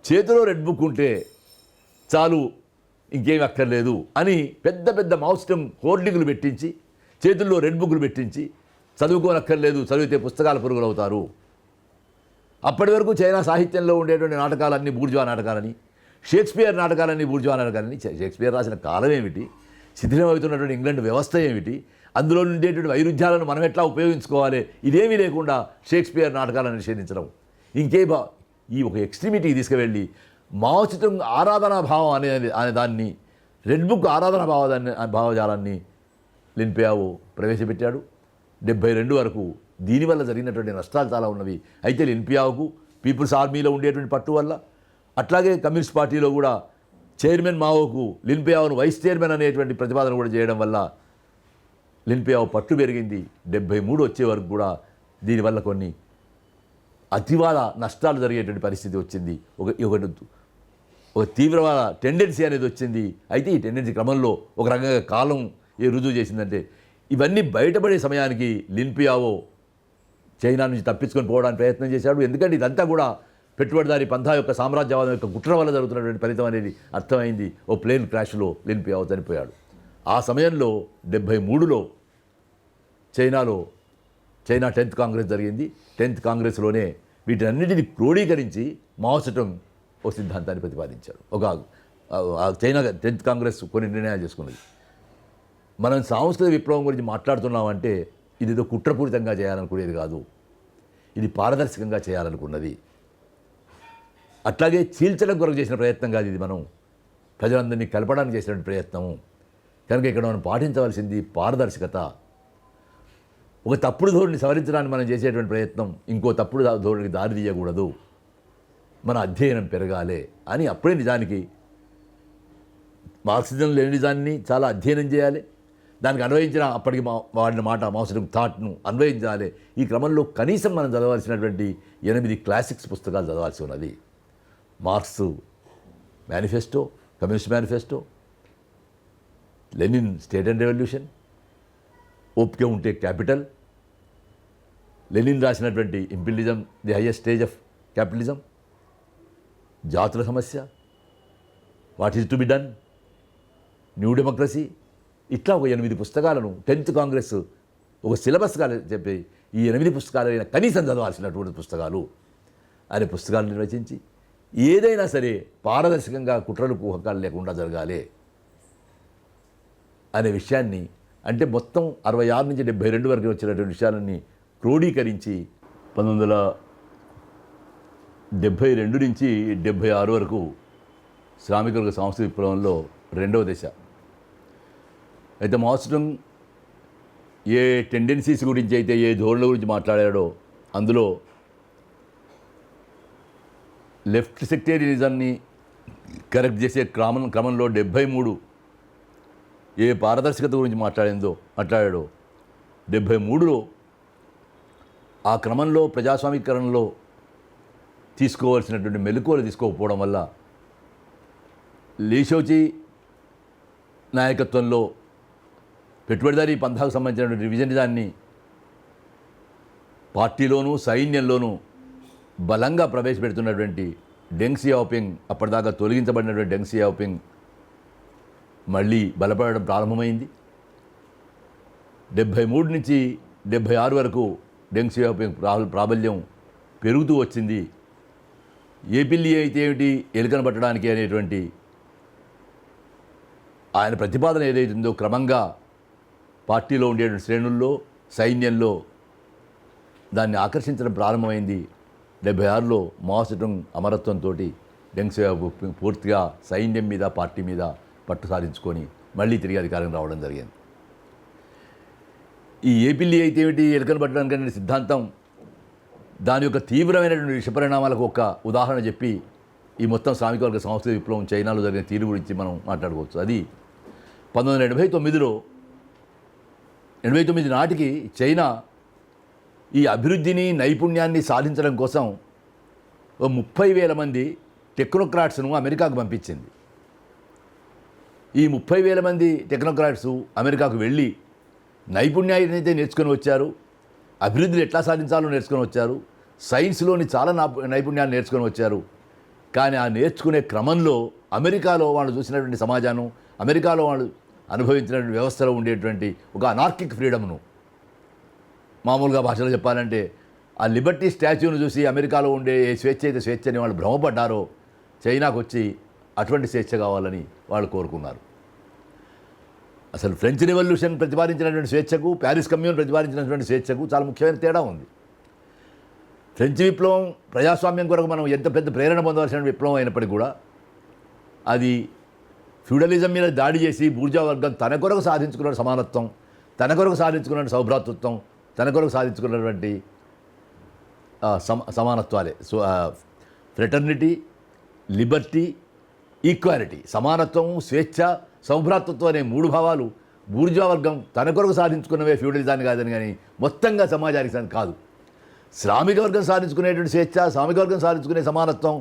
చేతిలో రెడ్ బుక్ ఉంటే చాలు, ఇంకేమి అక్కర్లేదు అని పెద్ద పెద్ద మౌస్టమ్ హోర్డింగ్లు పెట్టించి చేతుల్లో రెడ్ బుక్లు పెట్టించి చదువుకోనక్కర్లేదు, చదివితే పుస్తకాల పురుగులు అవుతారు. అప్పటి వరకు చైనా సాహిత్యంలో ఉండేటువంటి నాటకాలన్నీ బూర్జువా నాటకాలని, షేక్స్పియర్ నాటకాలన్నీ బూర్జువా నాటకాలని. షేక్స్పియర్ రాసిన కాలం ఏమిటి, శిథిలమవుతున్నటువంటి ఇంగ్లాండ్ వ్యవస్థ ఏమిటి, అందులో ఉండేటువంటి వైరుధ్యాలను మనం ఎట్లా ఉపయోగించుకోవాలి, ఇదేమీ లేకుండా షేక్స్పియర్ నాటకాలను నిషేధించడం, ఈ ఒక ఎక్స్ట్రీమిటీకి తీసుకువెళ్ళి మావో సెటూంగ్ ఆరాధనా భావం అనే దాన్ని, రెడ్ బుక్ ఆరాధనా భావజాలాన్ని లిన్ పియావో ప్రవేశపెట్టాడు. 72 వరకు దీనివల్ల జరిగినటువంటి నష్టాలు చాలా ఉన్నవి. అయితే లిన్ పియావోకు పీపుల్స్ ఆర్మీలో ఉండేటువంటి పట్టు వల్ల, అట్లాగే కమ్యూనిస్ట్ పార్టీలో కూడా చైర్మన్ మావోకు లిన్ పియావోను వైస్ చైర్మన్ అనేటువంటి ప్రతిపాదన కూడా చేయడం వల్ల లిన్ పియావో పట్టు పెరిగింది. 73 వచ్చే వరకు కూడా దీనివల్ల కొన్ని అతివాద నష్టాలు జరిగేటువంటి పరిస్థితి వచ్చింది. ఒక తీవ్రవాద టెండెన్సీ అనేది వచ్చింది. అయితే ఈ టెండెన్సీ క్రమంలో ఒక రకంగా కాలం రుజువు చేసిందంటే, ఇవన్నీ బయటపడే సమయానికి లిన్ పియావో చైనా నుంచి తప్పించుకొని పోవడానికి ప్రయత్నం చేశాడు. ఎందుకంటే ఇదంతా కూడా పెట్టుబడిదారి పంథా యొక్క సామ్రాజ్యవాదం యొక్క కుట్ర వల్ల జరుగుతున్నటువంటి ఫలితం అనేది అర్థమైంది. ఓ ప్లేన్ క్రాష్లో లిన్ పియావో చనిపోయాడు. ఆ సమయంలో 73లో చైనా 10th కాంగ్రెస్ జరిగింది. 10th కాంగ్రెస్లోనే వీటన్నిటిని క్రోడీకరించి మావో సెటూంగ్ ఒక సిద్ధాంతాన్ని ప్రతిపాదించాడు. చైనా 10th కాంగ్రెస్ కొన్ని నిర్ణయాలు చేసుకున్నది. మనం సాంస్కృతిక విప్లవం గురించి మాట్లాడుతున్నామంటే ఇదేదో కుట్రపూరితంగా చేయాలనుకునేది కాదు, ఇది పారదర్శకంగా చేయాలనుకున్నది. అట్లాగే చీల్చడం కొరకు చేసిన ప్రయత్నం కాదు ఇది, మనం ప్రజలందరినీ కలపడానికి చేసిన ప్రయత్నము. కనుక ఇక్కడ మనం పాటించవలసింది పారదర్శకత. ఒక తప్పుడు ధోరణిని సవరించడానికి మనం చేసేటువంటి ప్రయత్నం ఇంకో తప్పుడు ధోరణికి దారి తీయకూడదు, మన అధ్యయనం పెరగాలి అని. అప్పుడే నిజానికి మార్క్సిజం లెనినిజాన్ని చాలా అధ్యయనం చేయాలి, దానికి అన్వయించిన అప్పటికి వాడిన మాట మావో సెటూంగ్ థాట్ను అన్వయించాలి. ఈ క్రమంలో కనీసం మనం చదవాల్సినటువంటి 8 క్లాసిక్స్ పుస్తకాలు చదవాల్సి ఉన్నది. Marx manifesto, communist manifesto, Lenin state and revolution, ఓపిక ఉంటే క్యాపిటల్, లెనిన్ రాసినటువంటి imperialism the highest stage of capitalism, జాతుల సమస్య, what is to be done, new democracy, ఇట్లా ఒక 8 పుస్తకాలను 10th కాంగ్రెస్ ఒక సిలబస్గా చెప్పి ఈ 8 పుస్తకాలైనా కనీసం చదవాల్సినటువంటి పుస్తకాలు అనే పుస్తకాలను నిర్వచించి, ఏదైనా సరే పారదర్శకంగా కుట్రలు కుహకాలు లేకుండా జరగాలి అనే విషయాన్ని, అంటే మొత్తం 66 నుంచి 72 వరకు వచ్చినటువంటి విషయాలన్నీ క్రోడీకరించి 1972 నుంచి 76 వరకు శ్రామిక వర్గ సాంస్కృతిక విప్లవంలో రెండవ దశ. అయితే మావో సెటూంగ్ ఏ టెండెన్సీస్ గురించి అయితే, ఏ ధోరణుల గురించి మాట్లాడాడో అందులో లెఫ్ట్ సెక్టేరియనిజాన్ని కరెక్ట్ చేసే క్రమంలో 73 ఏ పారదర్శకత గురించి మాట్లాడాడో 73లో ఆ క్రమంలో ప్రజాస్వామీకరణలో తీసుకోవాల్సినటువంటి మెలకువలు తీసుకోకపోవడం వల్ల లీ షోచి నాయకత్వంలో పెట్టుబడిదారీ పంథాకు సంబంధించినటువంటి రివిజనిజాన్ని పార్టీలోనూ సైన్యంలోనూ బలంగా ప్రవేశపెడుతున్నటువంటి డెంగ్ సియాఓపింగ్, అప్పటిదాకా తొలగించబడినటువంటి డెంగ్ సియాఓపింగ్ మళ్ళీ బలపడడం ప్రారంభమైంది. 73 నుంచి 76 వరకు డెంగ్ సియాఓపింగ్ ప్రాబల్యం పెరుగుతూ వచ్చింది. ఏ పిల్లి అయితే ఏమిటి ఎలుకను పట్టడానికి అనేటువంటి ఆయన ప్రతిపాదన ఏదైతుందో క్రమంగా పార్టీలో ఉండే శ్రేణుల్లో సైన్యంలో దాన్ని ఆకర్షించడం ప్రారంభమైంది. 76లో మావోసెటుంగ్ అమరత్వంతో డెంగ్ సియాఓపింగ్ పూర్తిగా సైన్యం మీద పార్టీ మీద పట్టు సాధించుకొని మళ్ళీ తిరిగి అధికారం రావడం జరిగింది. ఈ ఏపిల్లి అయితే ఏమిటి, ఎలుకను పట్టడానికి సిద్ధాంతం దాని యొక్క తీవ్రమైనటువంటి విషపరిణామాలకు ఒక ఉదాహరణ చెప్పి ఈ మొత్తం శ్రామిక వర్గ సంస్థ విప్లవం చైనాలో జరిగిన తీరు గురించి మనం మాట్లాడుకోవచ్చు. అది 1989లో 89 నాటికి చైనా ఈ అభివృద్ధిని నైపుణ్యాన్ని సాధించడం కోసం 30,000 మంది టెక్నోక్రాట్స్ను అమెరికాకు పంపించింది. ఈ 30,000 మంది టెక్నోక్రాట్స్ అమెరికాకు వెళ్ళి నైపుణ్యాన్ని అయితే నేర్చుకొని వచ్చారు, అభివృద్ధిని ఎట్లా సాధించాలో నేర్చుకొని వచ్చారు, సైన్స్లోని చాలా నైపుణ్యాలు నేర్చుకొని వచ్చారు. కానీ ఆ నేర్చుకునే క్రమంలో అమెరికాలో వాళ్ళు చూసినటువంటి సమాజాన్ని, అమెరికాలో వాళ్ళు అనుభవించినటువంటి వ్యవస్థలో ఉండేటువంటి ఒక అనార్కిక్ ఫ్రీడమ్ను, మామూలుగా భాషలో చెప్పాలంటే ఆ లిబర్టీ స్టాచ్యూను చూసి అమెరికాలో ఉండే ఏ స్వేచ్ఛ అయితే స్వేచ్ఛ అని వాళ్ళు భ్రమపడ్డారో, చైనాకు వచ్చి అటువంటి స్వేచ్ఛ కావాలని వాళ్ళు కోరుకున్నారు. అసలు ఫ్రెంచ్ రెవల్యూషన్ ప్రతిపాదించినటువంటి స్వేచ్ఛకు, ప్యారిస్ కమ్యూన్ ప్రతిపాదించినటువంటి స్వేచ్ఛకు చాలా ముఖ్యమైన తేడా ఉంది. ఫ్రెంచ్ విప్లవం ప్రజాస్వామ్యం కొరకు మనం ఎంత పెద్ద ప్రేరణ పొందవలసిన విప్లవం అయినప్పటికీ కూడా అది ఫ్యూడలిజం మీద దాడి చేసి బూర్జా వర్గం తన కొరకు సాధించుకున్న సమానత్వం, తన కొరకు సాధించుకున్న సౌభ్రాతృత్వం, తన కొరకు సాధించుకున్నటువంటి సమానత్వాలే. ఫ్రెటర్నిటీ, లిబర్టీ, ఈక్వాలిటీ, సమానత్వం, స్వేచ్ఛ, సౌభ్రాతృత్వం అనే 3 భావాలు బూర్జా వర్గం తన కొరకు సాధించుకున్నవే, ఫ్యూడలిజాన్ని కాదని కానీ మొత్తంగా సమాజానికి కాదు. శ్రామిక వర్గం సాధించుకునేటువంటి స్వేచ్ఛ, శ్రామిక వర్గం సాధించుకునే సమానత్వం,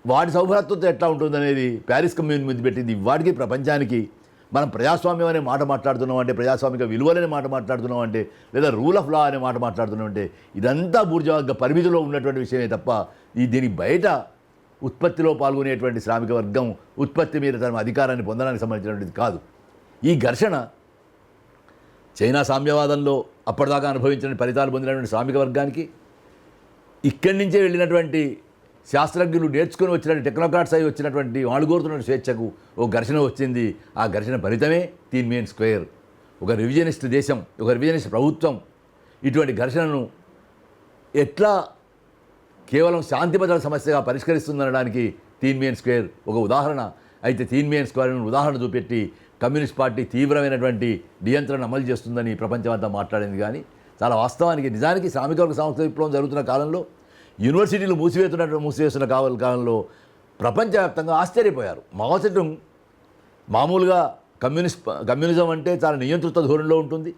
వాటి సౌభ్రాతృత్వం ఎట్లా ఉంటుందనేది ప్యారిస్ కమ్యూన్ ముందు పెట్టింది. వాటికి ప్రపంచానికి మనం ప్రజాస్వామ్యం అనే మాట మాట్లాడుతున్నాం అంటే, ప్రజాస్వామిక విలువలనే మాట మాట్లాడుతున్నాం అంటే, లేదా రూల్ ఆఫ్ లా అనే మాట మాట్లాడుతున్నాం అంటే, ఇదంతా బూర్జా వర్గ పరిమితిలో ఉన్నటువంటి విషయమే తప్ప దీనికి బయట ఉత్పత్తిలో పాల్గొనేటువంటి శ్రామిక వర్గం ఉత్పత్తి మీద తన అధికారాన్ని పొందడానికి సంబంధించినటువంటిది కాదు. ఈ ఘర్షణ చైనా సామ్యవాదంలో అప్పటిదాకా అనుభవించిన ఫలితాలు పొందినటువంటి శ్రామిక వర్గానికి, ఇక్కడి నుంచే వెళ్ళినటువంటి శాస్త్రజ్ఞులు నేర్చుకుని వచ్చినటువంటి టెక్నోక్రాట్స్ అయి వచ్చినటువంటి వాళ్ళు కోరుతున్న స్వేచ్ఛకు ఒక ఘర్షణ వచ్చింది. ఆ ఘర్షణ ఫలితమే తీన్మియన్ స్క్వేర్. ఒక రివిజనిస్ట్ దేశం, ఒక రివిజనిస్ట్ ప్రభుత్వం ఇటువంటి ఘర్షణను ఎట్లా కేవలం శాంతి భద్రత సమస్యగా పరిష్కరిస్తుందనడానికి తీన్మియన్ స్క్వేర్ ఒక ఉదాహరణ. అయితే తీన్మియన్ స్క్వేర్ను ఉదాహరణ చూపెట్టి కమ్యూనిస్ట్ పార్టీ తీవ్రమైనటువంటి నియంత్రణ అమలు చేస్తుందని ప్రపంచం అంతా మాట్లాడింది. కానీ చాలా వాస్తవానికి నిజానికి శ్రామిక వర్గ సంస్థ విప్లవం జరుగుతున్న కాలంలో, యూనివర్సిటీలు మూసివేస్తున్న కాలంలో ప్రపంచవ్యాప్తంగా ఆశ్చర్యపోయారు. మావోసెటుంగ్ మామూలుగా కమ్యూనిజం అంటే చాలా నియంత్రిత ధోరణిలో ఉంటుంది.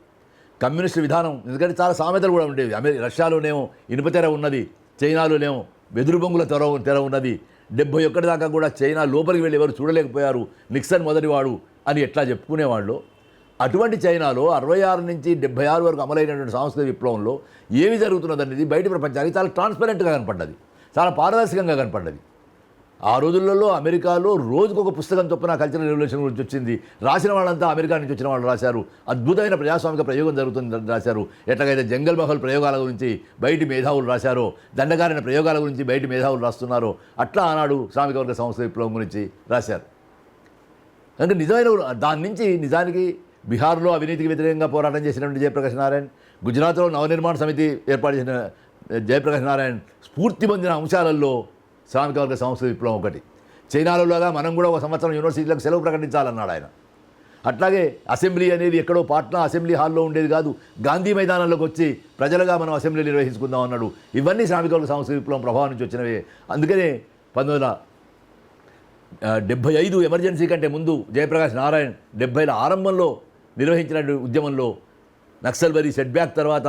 కమ్యూనిస్ట్ విధానం ఎందుకంటే చాలా సామెతలు కూడా ఉండేవి. రష్యాలోనేమో ఇనుపతెర ఉన్నది, చైనాలోనేమో వెదురు బొంగుల తెర ఉన్నది. 71 దాకా కూడా చైనా లోపలికి వెళ్ళి ఎవరు చూడలేకపోయారు, నిక్సన్ మొదటివాడు అని ఎట్లా చెప్పుకునేవాళ్ళు. అటువంటి చైనాలో 66 నుంచి 76 వరకు అమలైనటువంటి సాంస్కృతిక విప్లవంలో ఏమి జరుగుతున్నదనేది బయట ప్రపంచానికి చాలా ట్రాన్స్పరెంట్గా కనపడ్డది, చాలా పారదర్శకంగా కనపడ్డది. ఆ రోజులలో అమెరికాలో రోజుకొక పుస్తకం చొప్పున కల్చరల్ రెవల్యూషన్ గురించి వచ్చింది. రాసిన వాళ్ళంతా అమెరికా నుంచి వచ్చిన వాళ్ళు రాశారు. అద్భుతమైన ప్రజాస్వామిక ప్రయోగం జరుగుతుందని రాశారు. ఎట్లాగైతే జంగల్ మహల్ ప్రయోగాల గురించి బయటి మేధావులు రాశారో, దండకారైన ప్రయోగాల గురించి బయటి మేధావులు రాస్తున్నారో, అట్లా ఆనాడు శ్రామిక వర్గ సంస్థ విప్లవం గురించి రాశారు. అంటే నిజమైన దాని నుంచి నిజానికి బీహార్లో అవినీతికి వ్యతిరేకంగా పోరాటం చేసినటువంటి జయప్రకాష్ నారాయణ్, గుజరాత్లో నవనిర్మాణ సమితి ఏర్పాటు చేసిన జయప్రకాష్ నారాయణ్ స్ఫూర్తి పొందిన అంశాలలో శ్రామిక వర్గ సంస్థ విప్లవం ఒకటి. చైనాలోలాగా మనం కూడా 1 సంవత్సరం యూనివర్సిటీలకు సెలవు ప్రకటించాలన్నాడు ఆయన. అట్లాగే అసెంబ్లీ అనేది ఎక్కడో పాట్నా అసెంబ్లీ హాల్లో ఉండేది కాదు, గాంధీ మైదానంలోకి వచ్చి ప్రజలుగా మనం అసెంబ్లీ నిర్వహించుకుందాం అన్నాడు. ఇవన్నీ శ్రామిక వర్గ సంస్థ విప్లవం ప్రభావం నుంచి వచ్చినవే. అందుకనే 1975 ఎమర్జెన్సీ కంటే ముందు జయప్రకాష్ నారాయణ్ 70ల ఆరంభంలో నిర్వహించిన ఉద్యమంలో నక్సల్బరీ సెట్బ్యాక్ తర్వాత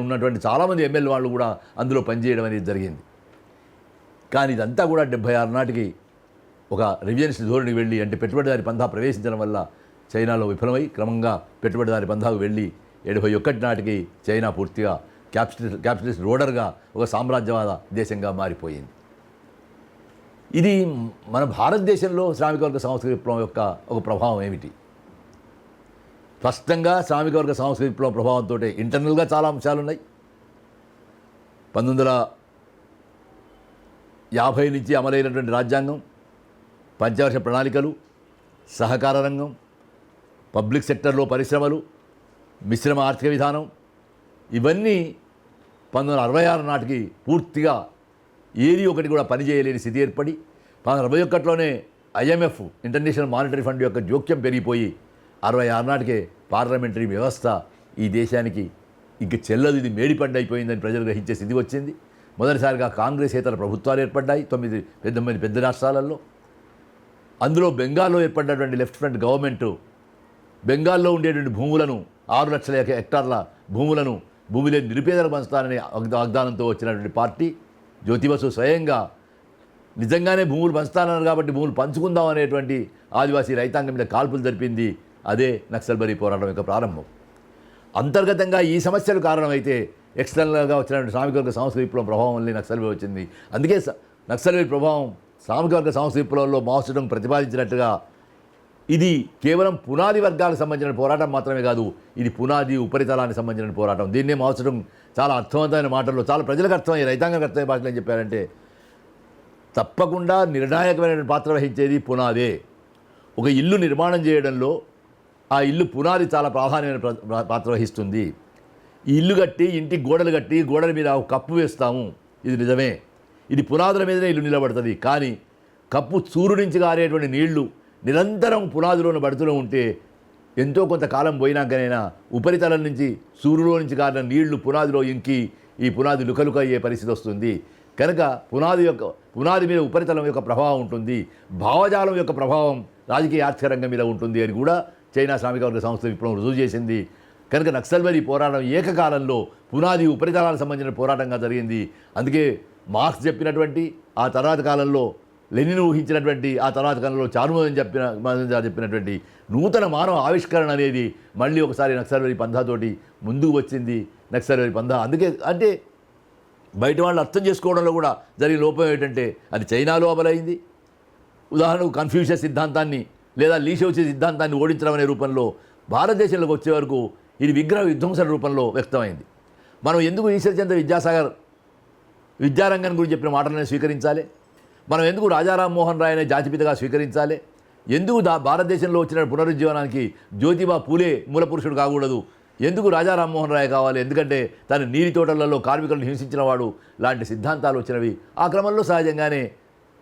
ఉన్నటువంటి చాలామంది ఎమ్మెల్యే వాళ్ళు కూడా అందులో పనిచేయడం అనేది జరిగింది. కానీ ఇదంతా కూడా 76 నాటికి ఒక రివిజనిస్ట్ ధోరణికి వెళ్ళి, అంటే పెట్టుబడిదారి పంథా ప్రవేశించడం వల్ల చైనాలో విఫలమై క్రమంగా పెట్టుబడిదారి పంథాకు వెళ్ళి 71 నాటికి చైనా పూర్తిగా క్యాపిటలిస్ట్ రోడర్గా ఒక సామ్రాజ్యవాద దేశంగా మారిపోయింది. ఇది మన భారతదేశంలో శ్రామిక వర్గ సంస్కృతి విప్లవం యొక్క ఒక ప్రభావం ఏమిటి? స్పష్టంగా శ్రామిక వర్గ సంస్కృతి విప్లవం ప్రభావంతో ఇంటర్నల్గా చాలా అంశాలు ఉన్నాయి. 1950 నుంచి అమలైనటువంటి రాజ్యాంగం, పంచవర్ష ప్రణాళికలు, సహకార రంగం, పబ్లిక్ సెక్టర్లో పరిశ్రమలు, మిశ్రమ ఆర్థిక విధానం ఇవన్నీ 1966 నాటికి పూర్తిగా ఏది ఒకటి కూడా పనిచేయలేని స్థితి ఏర్పడి 1961లోనే IMF ఇంటర్నేషనల్ మానిటరీ ఫండ్ యొక్క జోక్యం పెరిగిపోయి 66 నాటికే పార్లమెంటరీ వ్యవస్థ ఈ దేశానికి ఇంక చెల్లదు, ఇది మేడిపండు అయిపోయిందని ప్రజలు గ్రహించే స్థితి వచ్చింది. మొదటిసారిగా కాంగ్రెసేతర ప్రభుత్వాలు ఏర్పడ్డాయి 9 పెద్ద రాష్ట్రాలలో. అందులో బెంగాల్లో ఏర్పడినటువంటి లెఫ్ట్ ఫ్రంట్ గవర్నమెంటు బెంగాల్లో ఉండేటువంటి భూములను 6 లక్షల హెక్టార్ల భూమి లేని నిరుపేదలకు పంచుతానని వాగ్దానంతో వచ్చినటువంటి పార్టీ జ్యోతిబసు స్వయంగా నిజంగానే భూములు పంచుతానన్నారు కాబట్టి భూములు పంచుకుందాం అనేటువంటి ఆదివాసీ రైతాంగం మీద కాల్పులు జరిపింది. అదే నక్సల్బరీ పోరాటం యొక్క ప్రారంభం. అంతర్గతంగా ఈ సమస్యలు కారణమైతే ఎక్స్టర్నల్గా వచ్చినటువంటి శ్రామిక వర్గ సాంస్కృతిక విప్లవం ప్రభావం వల్ల నక్సల్బరీ వచ్చింది. అందుకే నక్సల్బరీ ప్రభావం శ్రామిక వర్గ సాంస్కృతిక విప్లవంలో మావోయిజం ప్రతిపాదించినట్టుగా ఇది కేవలం పునాది వర్గాలకు సంబంధించిన పోరాటం మాత్రమే కాదు, ఇది పునాది ఉపరితలానికి సంబంధించిన పోరాటం. దీన్నే మావోయిజం చాలా అర్థవంతమైన మాటల్లో, చాలా ప్రజలకు అర్థమయ్యే, రైతాంగానికి అర్థమయ్యే భాషలో ఏం చెప్పారంటే, తప్పకుండా నిర్ణాయకమైన పాత్ర వహించేది పునాదే. ఒక ఇల్లు నిర్మాణం చేయడంలో ఆ ఇల్లు పునాది చాలా ప్రాధాన్యమైన పాత్ర వహిస్తుంది. ఈ ఇల్లు కట్టి ఇంటికి గోడలు కట్టి గోడల మీద కప్పు వేస్తాము, ఇది నిజమే, ఇది పునాదుల మీదనే ఇల్లు నిలబడుతుంది. కానీ కప్పు చూరు నుంచి కారేటువంటి నీళ్లు నిరంతరం పునాదిలోని పడుతూనే ఉంటే ఎంతో కొంతకాలం పోయినాకనైనా ఉపరితలం నుంచి సూర్యులో నుంచి కారిన నీళ్లు పునాదిలో ఇంకి ఈ పునాది లుకలుక అయ్యే పరిస్థితి వస్తుంది. కనుక పునాది మీద ఉపరితలం యొక్క ప్రభావం ఉంటుంది, భావజాలం యొక్క ప్రభావం రాజకీయ ఆర్థిక రంగం మీద ఉంటుంది అని కూడా చైనా శ్రామిక వర్గ సంస్థ విప్లవం రుజువు చేసింది. కనుక నక్సల్బరీ పోరాటం ఏకకాలంలో పునాది ఉపరితలాలకు సంబంధించిన పోరాటంగా జరిగింది. అందుకే మార్క్స్ చెప్పినటువంటి ఆ తర్వాత కాలంలో లెనిన్ ఊహించినటువంటి ఆ తర్వాత కాలంలో చారుమోదన్ చెప్పినటువంటి నూతన మానవ ఆవిష్కరణ అనేది మళ్ళీ ఒకసారి నక్సల్బరీ పంథాతోటి ముందుకు వచ్చింది. నక్సల్బరీ పంథా అందుకే అంటే బయట వాళ్ళు అర్థం చేసుకోవడంలో కూడా జరిగిన లోపం ఏంటంటే అది చైనాలో అమలైంది. ఉదాహరణకు కన్ఫ్యూషియస్ సిద్ధాంతాన్ని లేదా లీషోచి సిద్ధాంతాన్ని ఓడించడం అనే రూపంలో భారతదేశంలోకి వచ్చే వరకు ఇది విగ్రహ విధ్వంసన రూపంలో వ్యక్తమైంది. మనం ఎందుకు ఈశ్వర్చంద్ర విద్యాసాగర్ విద్యారంగం గురించి చెప్పిన మాటలను స్వీకరించాలి? మనం ఎందుకు రాజా రామ్మోహన్ రాయ్ అనే జాతిపితగా స్వీకరించాలి? ఎందుకు భారతదేశంలో వచ్చిన పునరుజ్జీవనానికి జ్యోతిబా పూలే మూలపురుషుడు కాకూడదు? ఎందుకు రాజా రామ్మోహన్ రాయ్ కావాలి? ఎందుకంటే తన నీటి తోటలలో కార్మికులను హింసించిన వాడు లాంటి సిద్ధాంతాలు వచ్చినవి. ఆ క్రమంలో సహజంగానే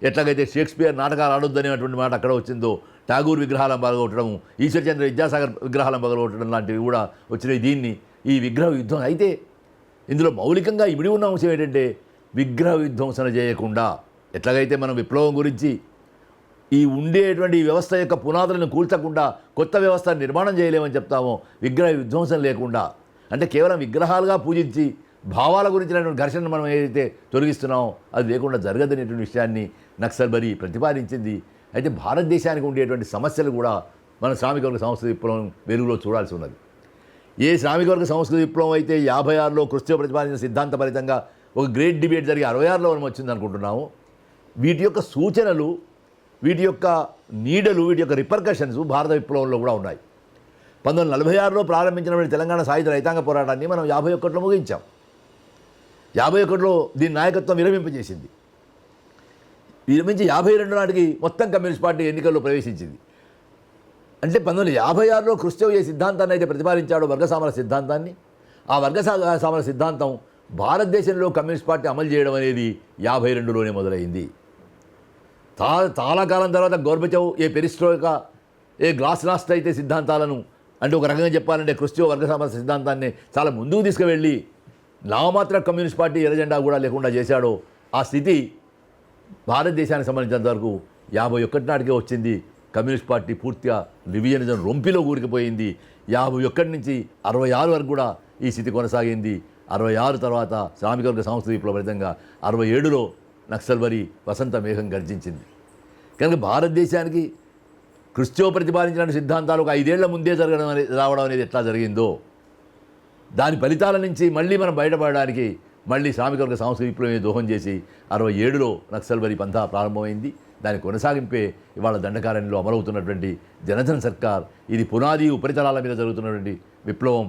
ఎట్లాగైతే షేక్స్పియర్ నాటకాలు ఆడొద్దనేటువంటి మాట అక్కడ వచ్చిందో, ఠాగూర్ విగ్రహాలను పగలగొట్టడం, ఈశ్వర్చంద్ర విద్యాసాగర్ విగ్రహాలను పగలగొట్టడం లాంటివి కూడా వచ్చినాయి. ఈ విగ్రహ యుద్ధం అయితే ఇందులో మౌలికంగా ఇమిడి ఉన్న అంశం ఏంటంటే విగ్రహ విధ్వంసన చేయకుండా ఎట్లాగైతే మనం విప్లవం గురించి ఈ ఉండేటువంటి వ్యవస్థ యొక్క పునాదులను కూల్చకుండా కొత్త వ్యవస్థ నిర్మాణం చేయలేమని చెప్తామో, విగ్రహ విధ్వంసం లేకుండా అంటే కేవలం విగ్రహాలుగా పూజించి భావాల గురించినటువంటి ఘర్షణను మనం ఏదైతే తొలగిస్తున్నామో అది లేకుండా జరగదనేటువంటి విషయాన్ని నక్సల్బరీ ప్రతిపాదించింది. అయితే భారతదేశానికి ఉండేటువంటి సమస్యలు కూడా మన శ్రామిక వర్గ సంస్కృతి విప్లవం వెలుగులో చూడాల్సి ఉన్నది. ఏ శ్రామిక వర్గ సంస్కృతి విప్లవం అయితే 56లో క్రుష్చేవ్ ప్రతిపాదించిన సిద్ధాంతపరితంగా ఒక గ్రేట్ డిబేట్ జరిగి 66లో మనం వచ్చింది అనుకుంటున్నాము, వీటి యొక్క సూచనలు, వీటి యొక్క నీడలు, వీటి యొక్క రిపర్కషన్స్ భారత విప్లవంలో కూడా ఉన్నాయి. 1946లో ప్రారంభించినటువంటి తెలంగాణ సాయుధ రైతాంగ పోరాటాన్ని మనం 51లో ముగించాం. 51లో దీని నాయకత్వం విరమింపజేసింది. విరమించి 52 నాటికి మొత్తం కమ్యూనిస్ట్ పార్టీ ఎన్నికల్లో ప్రవేశించింది. అంటే 1956లో క్రుష్చేవ్ ఏ సిద్ధాంతాన్ని అయితే ప్రతిపాదించాడో వర్గ సామరస్య సిద్ధాంతాన్ని, ఆ వర్గ సామరస్య సిద్ధాంతం భారతదేశంలో కమ్యూనిస్ట్ పార్టీ అమలు చేయడం అనేది 52లోనే మొదలైంది. చాలా కాలం తర్వాత గోర్బచవ్ ఏ పెరిస్ట్రోయికా ఏ గ్లాస్నాస్ట్ అయితే సిద్ధాంతాలను అంటే ఒక రకంగా చెప్పాలంటే క్రుష్చేవ్ వర్గ సామరస్య సిద్ధాంతాన్ని చాలా ముందుకు తీసుకువెళ్ళి నామమాత్ర కమ్యూనిస్ట్ పార్టీ ఎర్రజెండా కూడా లేకుండా చేశాడో ఆ స్థితి భారతదేశానికి సంబంధించినంత వరకు 51 నాటికే వచ్చింది. కమ్యూనిస్ట్ పార్టీ పూర్తిగా రివిజనిజం రొంపిలో కూరుకుపోయింది. 51 నుంచి 66 వరకు కూడా ఈ స్థితి కొనసాగింది. 66 తర్వాత శ్రామిక వర్గ సంస్కృతి విప్లవ ఫలితంగా 67లో నక్సల్బరీ వసంత మేఘం గర్జించింది. కనుక భారతదేశానికి క్రుష్చేవ్ ప్రతిపాదించిన సిద్ధాంతాలు ఒక 5 ఏళ్ల ముందే రావడం అనేది ఎట్లా జరిగిందో, దాని ఫలితాల నుంచి మళ్ళీ మనం బయటపడడానికి మళ్ళీ శ్రామిక వర్గ సంస్కృతి విప్లవమే దోహం చేసి 67లో నక్సల్బరీ పంథా ప్రారంభమైంది. దాని కొనసాగింపే ఇవాళ దండకారణ్యంలో అమలవుతున్నటువంటి జనధన్ సర్కార్. ఇది పునాది ఉపరితలాల మీద జరుగుతున్నటువంటి విప్లవం.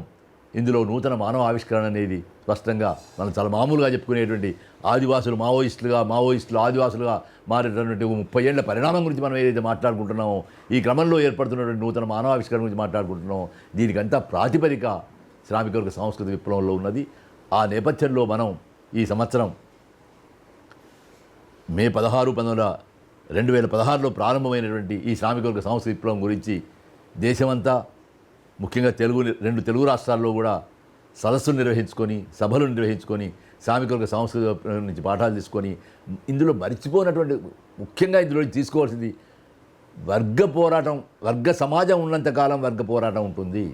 ఇందులో నూతన మానవ ఆవిష్కరణ అనేది స్పష్టంగా మనం చాలా మామూలుగా చెప్పుకునేటువంటి ఆదివాసులు మావోయిస్టులు ఆదివాసులుగా మారేటటువంటి 30 ఏళ్ల పరిణామం గురించి మనం ఏదైతే మాట్లాడుకుంటున్నామో, ఈ క్రమంలో ఏర్పడుతున్నటువంటి నూతన మానవ ఆవిష్కరణ గురించి మాట్లాడుకుంటున్నామో, దీనికంతా ప్రాతిపదిక శ్రామిక వర్గ సాంస్కృతిక విప్లవంలో ఉన్నది. ఆ నేపథ్యంలో మనం ఈ సంవత్సరం మే 16, 2016లో ప్రారంభమైనటువంటి ఈ శ్రామిక వర్గ సాంస్కృతిక విప్లవం గురించి దేశమంతా, ముఖ్యంగా 2 తెలుగు రాష్ట్రాల్లో కూడా సదస్సులు నిర్వహించుకొని, సభలు నిర్వహించుకొని, శ్రామిక వర్గ సంస్కృతి నుంచి పాఠాలు తీసుకొని, ఇందులో మరిచిపోయినటువంటి, ముఖ్యంగా ఇందులో తీసుకోవాల్సింది వర్గ పోరాటం. వర్గ సమాజం ఉన్నంతకాలం వర్గ పోరాటం ఉంటుంది.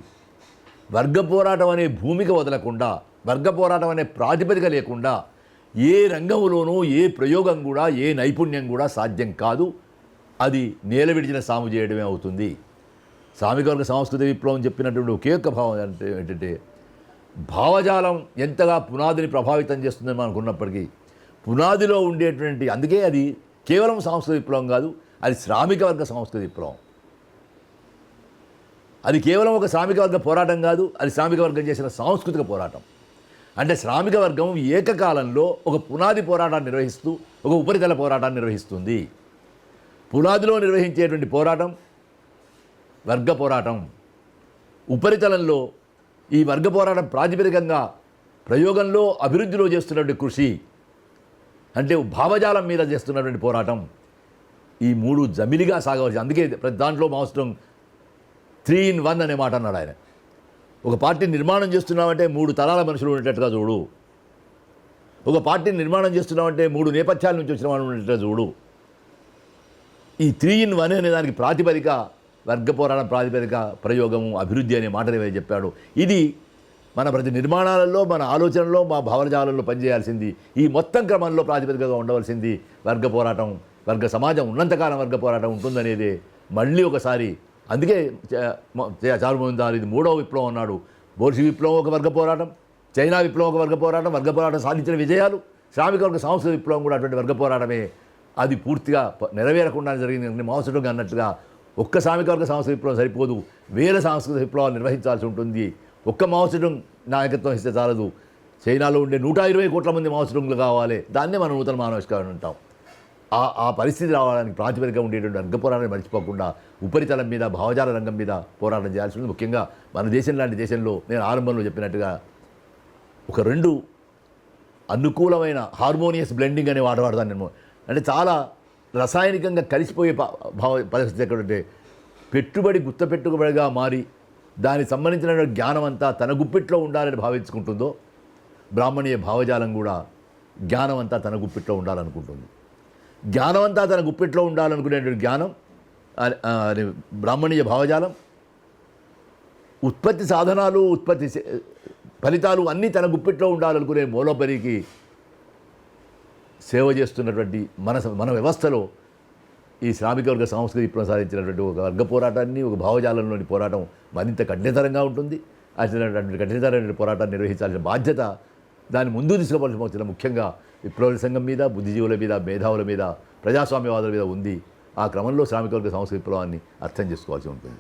వర్గ పోరాటం అనే భూమిక వదలకుండా, వర్గ పోరాటం అనే ప్రాతిపదిక లేకుండా ఏ రంగంలోనూ ఏ ప్రయోగం కూడా, ఏ నైపుణ్యం కూడా సాధ్యం కాదు. అది నేల విడిచిన సాము చేయడమే అవుతుంది. శ్రామిక వర్గ సాంస్కృతిక విప్లవం చెప్పినటువంటి ఒకే ఒక్క భావం ఏంటంటే, భావజాలం ఎంతగా పునాదిని ప్రభావితం చేస్తుందని మనకున్నప్పటికీ, పునాదిలో ఉండేటువంటి, అందుకే అది కేవలం సాంస్కృతిక విప్లవం కాదు, అది శ్రామిక వర్గ సాంస్కృతిక విప్లవం. అది కేవలం ఒక శ్రామిక వర్గ పోరాటం కాదు, అది శ్రామిక వర్గం చేసిన సాంస్కృతిక పోరాటం. అంటే శ్రామిక వర్గం ఏకకాలంలో ఒక పునాది పోరాటాన్ని నిర్వహిస్తూ ఒక ఉపరితల పోరాటాన్ని నిర్వహిస్తుంది. పునాదిలో నిర్వహించేటువంటి పోరాటం వర్గ పోరాటం. ఉపరితలంలో ఈ వర్గ పోరాటం ప్రాతిపదికంగా ప్రయోగంలో అభివృద్ధిలో చేస్తున్నటువంటి కృషి, అంటే భావజాలం మీద చేస్తున్నటువంటి పోరాటం. ఈ 3 జమిలిగా సాగవలసి. అందుకే ప్రతి దాంట్లో మాస్టర్ 3 in 1 అనే మాట అన్నాడు ఆయన. ఒక పార్టీని నిర్మాణం చేస్తున్నామంటే 3 తరాల మనుషులు ఉండేటట్టుగా చూడు. ఒక పార్టీని నిర్మాణం చేస్తున్నామంటే 3 నేపథ్యాల నుంచి వచ్చిన వాళ్ళు ఉండేటట్టుగా చూడు. ఈ 3 in 1 అనే దానికి ప్రాతిపదిక వర్గ పోరాటం, ప్రాతిపదిక ప్రయోగము, అభివృద్ధి అనే మాటలు ఏవైతే చెప్పాడు. ఇది మన ప్రతి నిర్మాణాలలో, మన ఆలోచనలో, మా భావజాలంలో పనిచేయాల్సింది. ఈ మొత్తం క్రమంలో ప్రాతిపదికగా ఉండవలసింది వర్గ పోరాటం. వర్గ సమాజం ఉన్నంతకాలం వర్గ పోరాటం ఉంటుందనేదే మళ్ళీ ఒకసారి. అందుకే చారుమోహన్ ఇది 3వ విప్లవం అన్నాడు. బోర్షి విప్లవం ఒక వర్గ పోరాటం, చైనా విప్లవం ఒక వర్గ పోరాటం. వర్గ పోరాటం సాధించిన విజయాలు. శ్రామిక వర్గ సాంస్కృతిక విప్లవం కూడా అటువంటి వర్గ పోరాటమే. అది పూర్తిగా నెరవేరకుండా జరిగింది. మావోసేతుంగ్ అన్నట్టుగా ఒక్క శ్రామిక వర్గ సాంస్కృతిక విప్లవం సరిపోదు, వేల సాంస్కృతిక విప్లవాలు నిర్వహించాల్సి ఉంటుంది. ఒక్క మావోసేతుంగ్ నాయకత్వం ఇస్తే చాలదు. చైనాలో ఉండే 120 కోట్ల మంది మావోసేతుంగ్లు కావాలి. దాన్నే మనం నూతన మానవావిష్కరణ అంటాం. ఆ పరిస్థితి రావడానికి ప్రాతిపదిక ఉండేటువంటి వర్గ పోరాటాన్ని మర్చిపోకుండా ఉపరితలం మీద, భావజాల రంగం మీద పోరాటం చేయాల్సి ఉంది. ముఖ్యంగా మన దేశం లాంటి దేశంలో నేను ఆరంభంలో చెప్పినట్టుగా ఒక 2 అనుకూలమైన హార్మోనియస్ బ్లెండింగ్ అనే వాడతాను నేను. అంటే చాలా రసాయనికంగా కలిసిపోయే పరిస్థితి ఎక్కడంటే, పెట్టుబడి గుత్తపెట్టుబడిగా మారి దానికి సంబంధించిన జ్ఞానం అంతా తన గుప్పిట్లో ఉండాలని భావించుకుంటుందో, బ్రాహ్మణీయ భావజాలం కూడా జ్ఞానం అంతా తన గుప్పిట్లో ఉండాలనుకుంటుంది. జ్ఞానం అంతా తన గుప్పిట్లో ఉండాలనుకునేటువంటి జ్ఞానం, బ్రాహ్మణీయ భావజాలం, ఉత్పత్తి సాధనాలు, ఉత్పత్తి ఫలితాలు అన్నీ తన గుప్పిట్లో ఉండాలనుకునే మూలోపరికి సేవ చేస్తున్నటువంటి మన వ్యవస్థలో ఈ శ్రామిక వర్గ సంస్కృతి విప్లవం సాధించినటువంటి ఒక వర్గ పోరాటాన్ని, ఒక భావజాలంలోని పోరాటం మరింత కఠినతరంగా ఉంటుంది. అటువంటి కఠినతరమైన పోరాటాన్ని నిర్వహించాల్సిన బాధ్యత దాన్ని ముందు తీసుకుపోవాల్సిన ముఖ్యంగా విప్లవ సంఘం మీద, బుద్ధిజీవుల మీద, మేధావుల మీద, ప్రజాస్వామ్యవాదుల మీద ఉంది. ఆ క్రమంలో శ్రామిక వర్గ సంస్కృతి విప్లవాన్ని అర్థం చేసుకోవాల్సి ఉంటుంది.